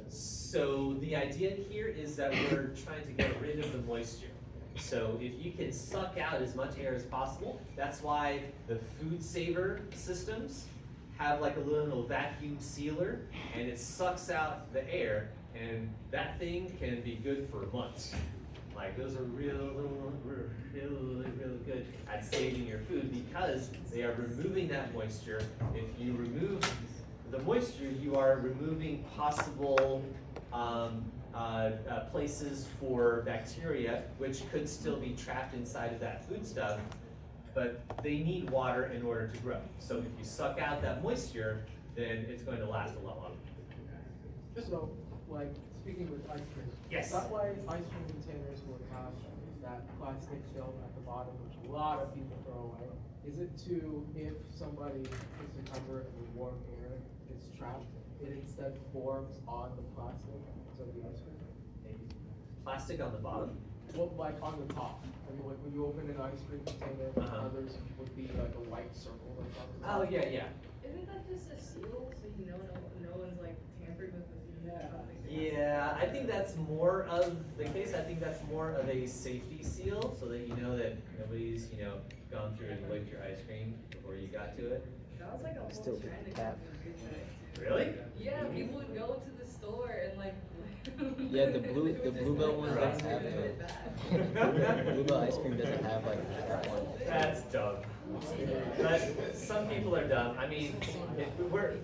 So the idea here is that we're trying to get rid of the moisture. So if you can suck out as much air as possible, that's why the food saver systems have like a little vacuum sealer, and it sucks out the air, and that thing can be good for months. Like those are really good at saving your food because they are removing that moisture. If you remove the moisture, you are removing possible places for bacteria, which could still be trapped inside of that food stuff, but they need water in order to grow. So if you suck out that moisture, then it's going to last a lot longer. So, like, speaking with ice cream. Yes. Is that why ice cream containers will have that plastic film at the bottom, which a lot of people throw away? Is it to, if somebody puts a cover and the warm air is trapped, it instead forms on the plastic of the ice cream? Plastic on the bottom? Well, like on the top. I mean, like when you open an ice cream container, others would be like a white circle or something. Oh, yeah. Isn't that just a seal so no one's like tampering with the food? Yeah, I think that's more of the case. I think that's more of a safety seal so that you know that nobody's, gone through and licked your ice cream before you got to it. That was like a whole Still trend with a the tap. couple of years ago. Really? Yeah, people would go to the store and like. Yeah, the Bluebell one doesn't have the Bluebell ice cream doesn't have like that one. That's dumb. But some people are dumb. I mean, we're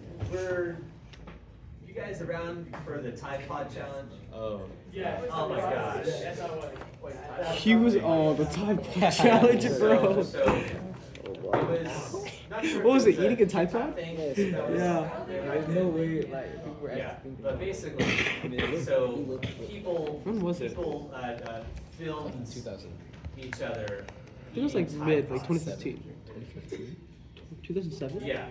you guys around for the Tide Pod challenge? Oh. Yeah. Oh my gosh. He was all the time challenge, bro. So it was. Not sure What was if it, eating a Tide Pod? thing. Yes. Yeah. There's no way like people were Yeah, actually thinking. but basically, so people When was it? people filmed 2000. each other. I think it was like eating mid, Tide like Pods. 2015. 2015. 2007? Yeah.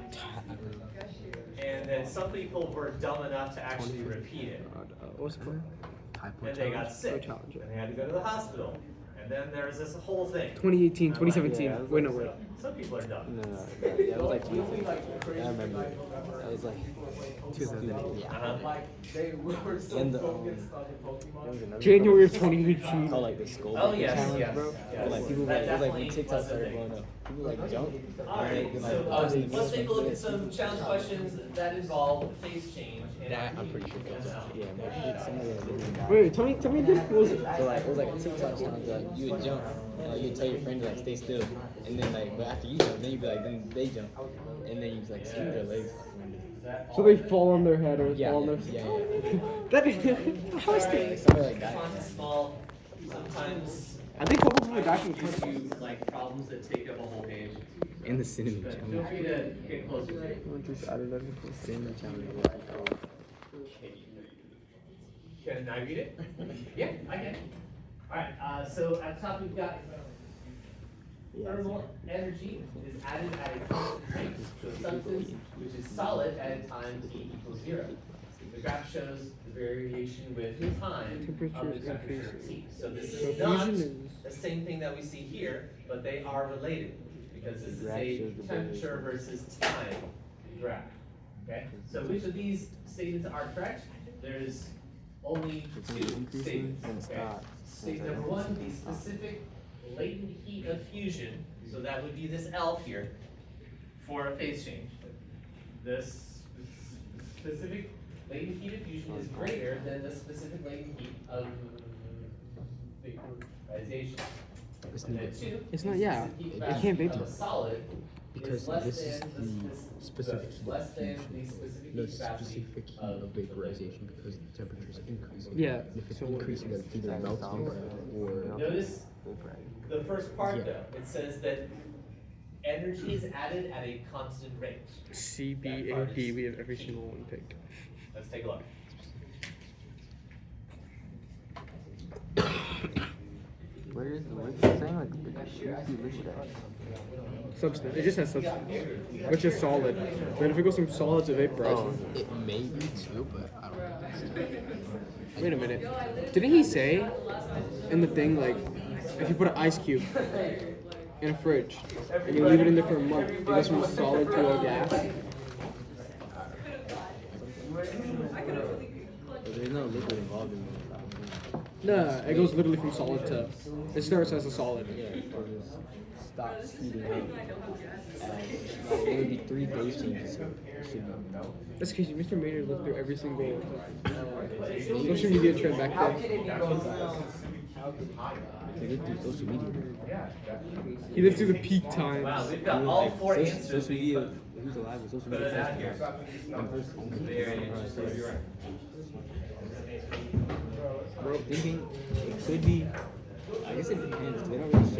And then some people were dumb enough to actually repeat it. What's it called? Tide Pod And they got challenge. sick. Challenge, yeah. And they had to go to the hospital. And And then there's this whole thing. 2018, 2017. Yeah, I was Wait, no, like- wait. Some people are dumb. No, yeah, it was like 2016. I remember. I was like 2008. Yeah. Uh-huh. They were so And the, focused on the There was Pokemon. another January of program 2018. called like the Skull Oh, Breaker yes, challenge, yes, bro. yes. But, like people That like it was like definitely when TikTok was a started thing. blowing up. People like jump. Alright, and, so like, let's take a look at some challenge questions that involve phase change. And I'm pretty sure that's Yeah, man. It's somebody that didn't die. Wait, tell me this. What was it? So like it was like a TikTok challenge. Like you would jump, and like, you'd tell your friend to like stay still, and then like but after you jump, then you'd be like then they jump, and then you like scoot their legs. So they fall on their head or Yeah, fall on yeah, their. yeah. That is. How is Alright, that? Somebody like died. font is small. Sometimes I think a couple people died from gives you like problems that take up a whole page. In the cinnamon But feel challenge. free to get closer to it. I don't know if it's the same challenge. Can I read it? Yeah, I can. Alright, so at the top we've got thermal energy is added at a constant rate to a substance which is solid at a time t equals 0. The graph shows the variation with time of the Temperature temperature increases. T. So this So is not fusion the same thing that we see here, but they are related because this is Graph a shows the temperature versus time graph. Okay, so which of these statements are correct? There's only It's two only increasing statements. and Okay. stop. Statement number one, the specific latent heat of fusion, so that would be this L here, for a phase change. This specific latent heat of fusion is greater than the specific latent heat of vaporization. It's And then neither. two, It's not- the yeah, specific heat it can't value of vapor. a solid Because is less this is than the specific heat less of than fusion. the specific The heat capacity specific heat of of vaporization because the temperature is increasing. Yeah. And if it's increasing, it's either melting or Notice the first part Yeah. though, it says that energy is added at a constant rate. C, B, A, D. We have every single one picked. Let's take a look. Where is what's it saying? Like, where's you listed at? Substance. It just has substance, which is solid. Then if it goes from solid to vaporization. it may be too, but I don't know. Wait a minute. Didn't he say in the thing like if you put an ice cube in a fridge and you leave it in there for a month, it goes from solid to a gas? But there's no liquid involved in it. No, it goes literally from solid to. It starts as a solid. Yeah, or just stops heating up. Like, there would be 3 phase changes here. It should be. That's crazy. Mr. Maynard looked through every single social media trend back then. They lived through social media. He lived through the peak Wow, times. we've got all four social, answers. social media, who's alive with social Put media it out here. first time. Very interesting. Bro, thinking it could be. I guess it depends. They don't really show.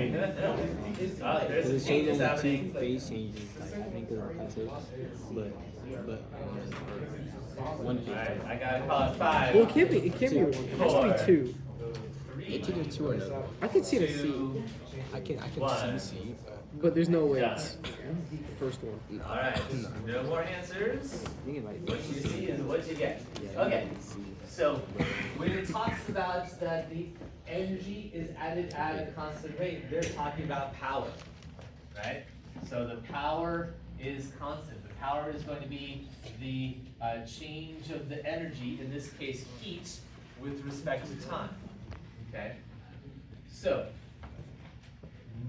There's Because it shows changes only 2 happening. phase changes. Like, I think they're passive, but one phase. Alright, I gotta call it 5. Well, it can't be. It can't be one. It has to be 2. It's either 2 or no. I can see it as C, I can One. see C, but there's no way Done. it's the first one. Alright, no more answers. Thinking like What you see is what you get. Yeah, Okay, C. so when it talks about that the energy is added at a constant rate, they're talking about power, right? So the power is constant. The power is going to be the change of the energy, in this case heat, with respect to time, okay? So,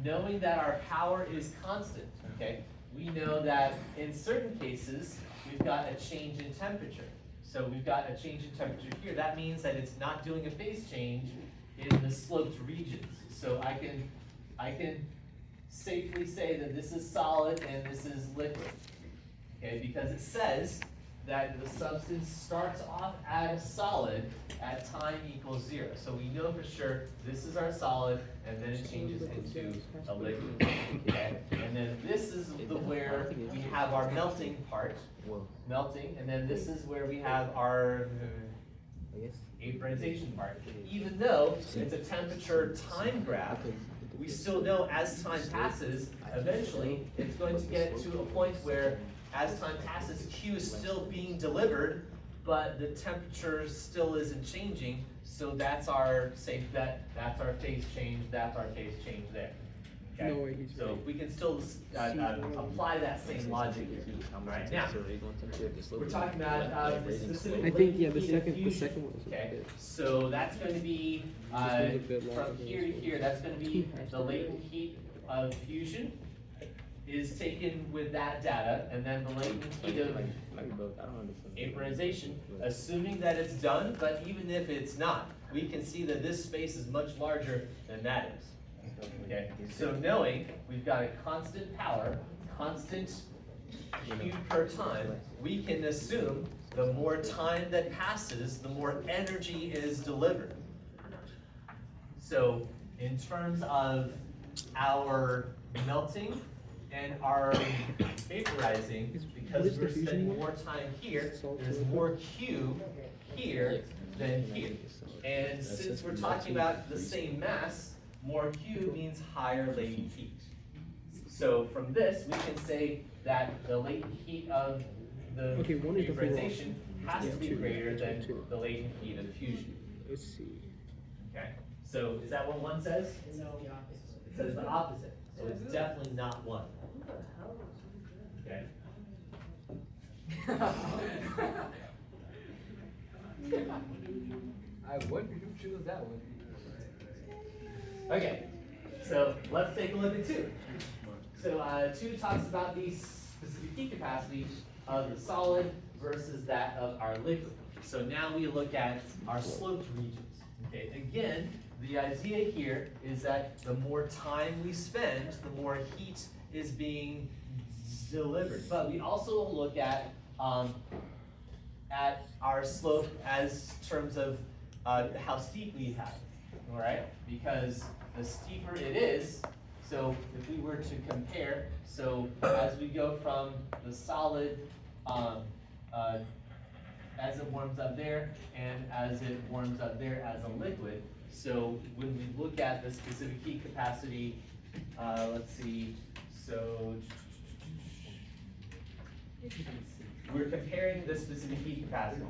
knowing that our power is constant, okay, we know that in certain cases, we've got a change in temperature. So we've got a change in temperature here. That means that it's not doing a phase change in the sloped regions. So I can safely say that this is solid and this is liquid, okay, because it says that the substance starts off at a solid at time equals 0. So we know for sure this is our solid, and then it changes into a liquid, okay? And then this is where we have our melting part, melting, and then this is where we have our I guess. vaporization part. Even though it's a temperature time graph, we still know as time passes, eventually it's going to get to a point where as time passes, Q is still being delivered, but the temperature still isn't changing, so that's our safe bet, that's our phase change, that's our phase change there. Okay? No way he's So right. we can still apply that same logic here. Alright, now, we're talking about the specific. I think, yeah, the latent second fusion. one was a Okay, bit. so that's going to be This one's a bit from longer here to than here. That's going to be Two has the to be latent heat of fusion is taken with that data, and then the latent heat of vaporization, assuming that it's done. But even if it's not, we can see that this space is much larger than that is. Okay, so knowing we've got a constant power, constant Q per time, we can assume the more time that passes, the more energy is delivered. So in terms of our melting and our vaporizing, because we're spending more time here, there's more Q here than here. And since we're talking about the same mass, more Q means higher latent heat. So from this, we can say that the latent heat of the Okay, one is the vaporization has to be two. greater than Two. the latent heat of fusion. Let's see. Okay, so is that what one says? It says the opposite, so it's definitely not one. Okay. I wonder who chose that one. Okay, so let's take a look at 2. So 2 talks about the specific heat capacity of the solid versus that of our liquid. So now we look at our sloped regions. Okay, again, the idea here is that the more time we spend, the more heat is being delivered. But we also look at our slope as terms of how steep we have. All right, because the steeper it is, so if we were to compare, so as we go from the solid, as it warms up there, and as it warms up there as a liquid, so when we look at the specific heat capacity, let's see, so we're comparing the specific heat capacity.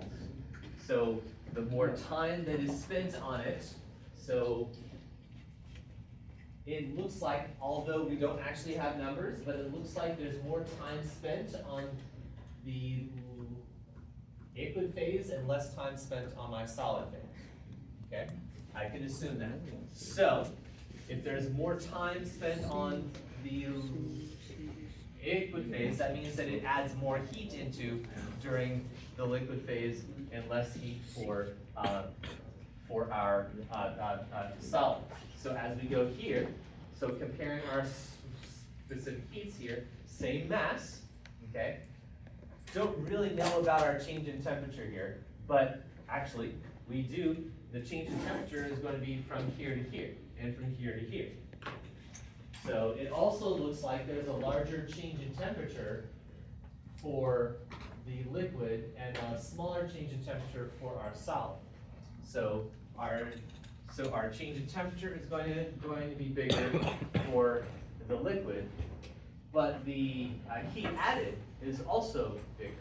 So the more time that is spent on it, so it looks like, although we don't actually have numbers, but it looks like there's more time spent on the liquid phase and less time spent on my solid phase. Okay, I can assume that. So if there's more time spent on the liquid phase, that means that it adds more heat into during the liquid phase and less heat for our solid. So as we go here, so comparing our specific heats here, same mass, okay? Don't really know about our change in temperature here, but actually we do. The change in temperature is going to be from here to here and from here to here. So it also looks like there's a larger change in temperature for the liquid and a smaller change in temperature for our solid. So our change in temperature is going to be bigger for the liquid, but the heat added is also bigger.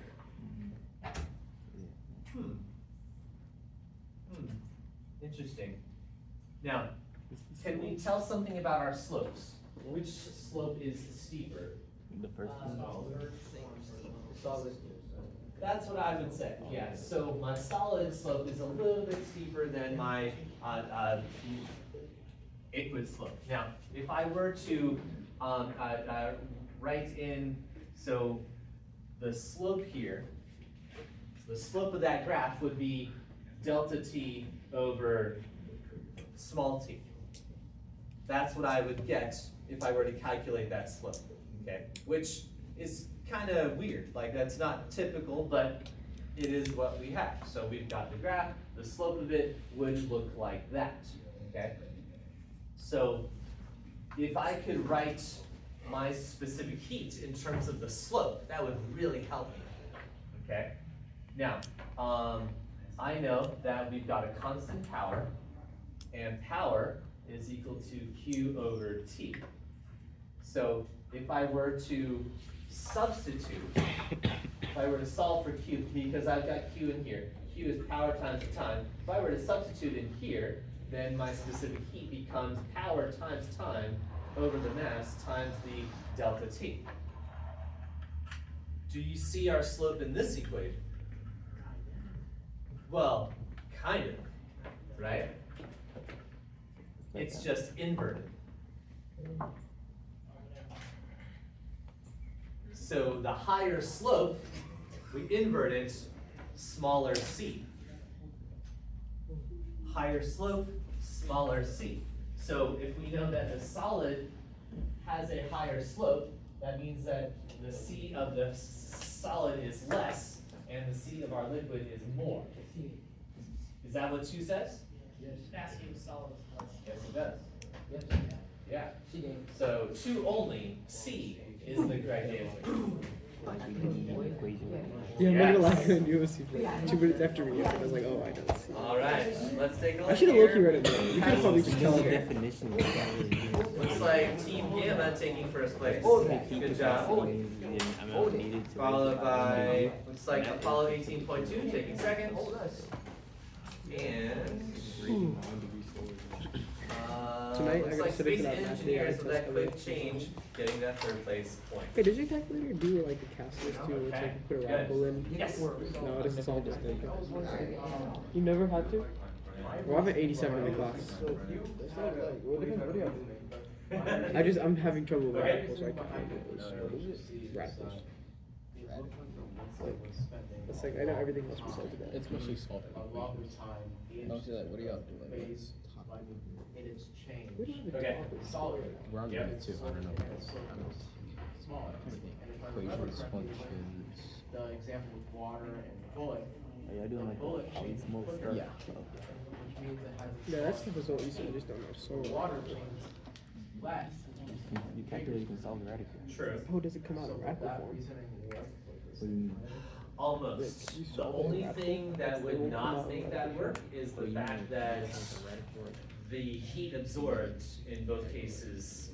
Interesting. Now, can we tell something about our slopes? Which slope is steeper? The first one. Solid. That's what I would say, yeah. So my solid slope is a little bit steeper than my liquid slope. Now, if I were to write in, so the slope here, the slope of that graph would be delta t over small t. That's what I would get if I were to calculate that slope, okay? Which is kind of weird, like that's not typical, but it is what we have. So we've got the graph, the slope of it would look like that, okay? So if I could write my specific heat in terms of the slope, that would really help me, okay? Now, I know that we've got a constant power, and power is equal to Q over T. So if I were to substitute, if I were to solve for Q, because I've got Q in here, Q is power times the time. If I were to substitute in here, then my specific heat becomes power times time over the mass times the delta T. Do you see our slope in this equation? Well, kind of, right? It's just inverted. So the higher slope, we invert it, smaller c. Higher slope, smaller c. So if we know that a solid has a higher slope, that means that the c of the solid is less, and the c of our liquid is more. Is that what 2 says? Asking solid. Yes, it does. Yeah. So 2 only, c is the correct answer. Yeah, I'm not gonna lie, I Yes. couldn't do it 2 minutes after reading it. I was like, oh, I don't see. All right, let's take a look I should have here. looked read it though. You could have probably just tell it. Definition. Looks like Team Gamma taking first place. Good job. Followed by, looks like Apollo 18.2 taking second. And, Tonight, I looks gotta like sit in Space for that math Engineers day, with I that quick change, getting that third place point. Hey, does your calculator do like the calculus too? Where it's like you put a radical in? Yes. No, this is all just thing. You never had to? Well, I have an 87 in the class. I'm having trouble with radicals, so I can't do those. Radicals. It's like, I know everything else besides that. It's mostly salt. A longer time in Mostly like, what do y'all do? Like, phase in its change. We don't have a Okay. topic. Solid. we're on Yep. unit 2. I don't know. Smaller. And if I remember Equations, correctly, functions. the example with water and bullet, Are y'all doing like bullet all changes these most quicker, Yeah. which means it has. Yeah, that stuff is all easy. I just don't know. So, Water changes less. You calculate, you can solve the radical. True. how does it come out So in with radical that form? reasoning works. What do you mean? Almost. You The solve it only in thing that radical, would it won't come not out make in that radical. work is the fact that the heat absorbed in both cases,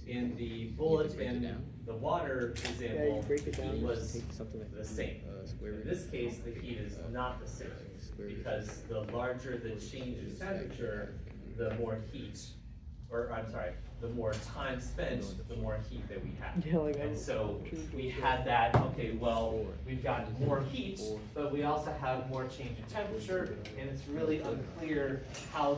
in the bullet and the water Yeah, example, you break it down. heat was Take something like the same. square In root. this case, the heat is not the same, because the larger the change in temperature, the more heat, or I'm sorry, the more time spent, the more heat that we have. Yeah, like, And so we had that, okay, well, we've got more heat, but we also have more change in temperature, and it's really unclear how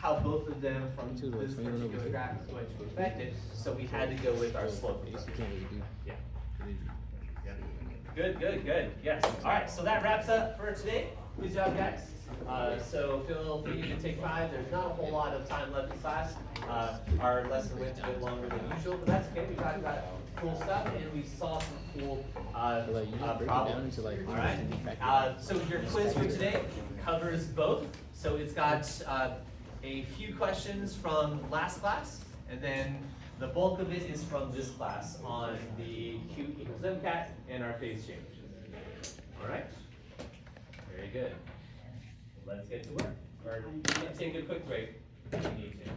how both of them from this particular graph is going to affect it, so we had to go with our slope. You can't really do. Yeah. Yeah. Good, yes. All right, so that wraps up for today. Good job, guys. So feel free to take 5. There's not a whole lot of time left in class. Our lesson went a bit longer than usual, but that's okay. We talked about cool stuff and we saw some cool Like, you just break it down problems. into like. All right. So your quiz for today covers both. So it's got a few questions from last class, and then the bulk of it is from this class on the Q equals MCAT and our phase change. All right. Very good. Let's get to work. Or you can take a quick break if you need to.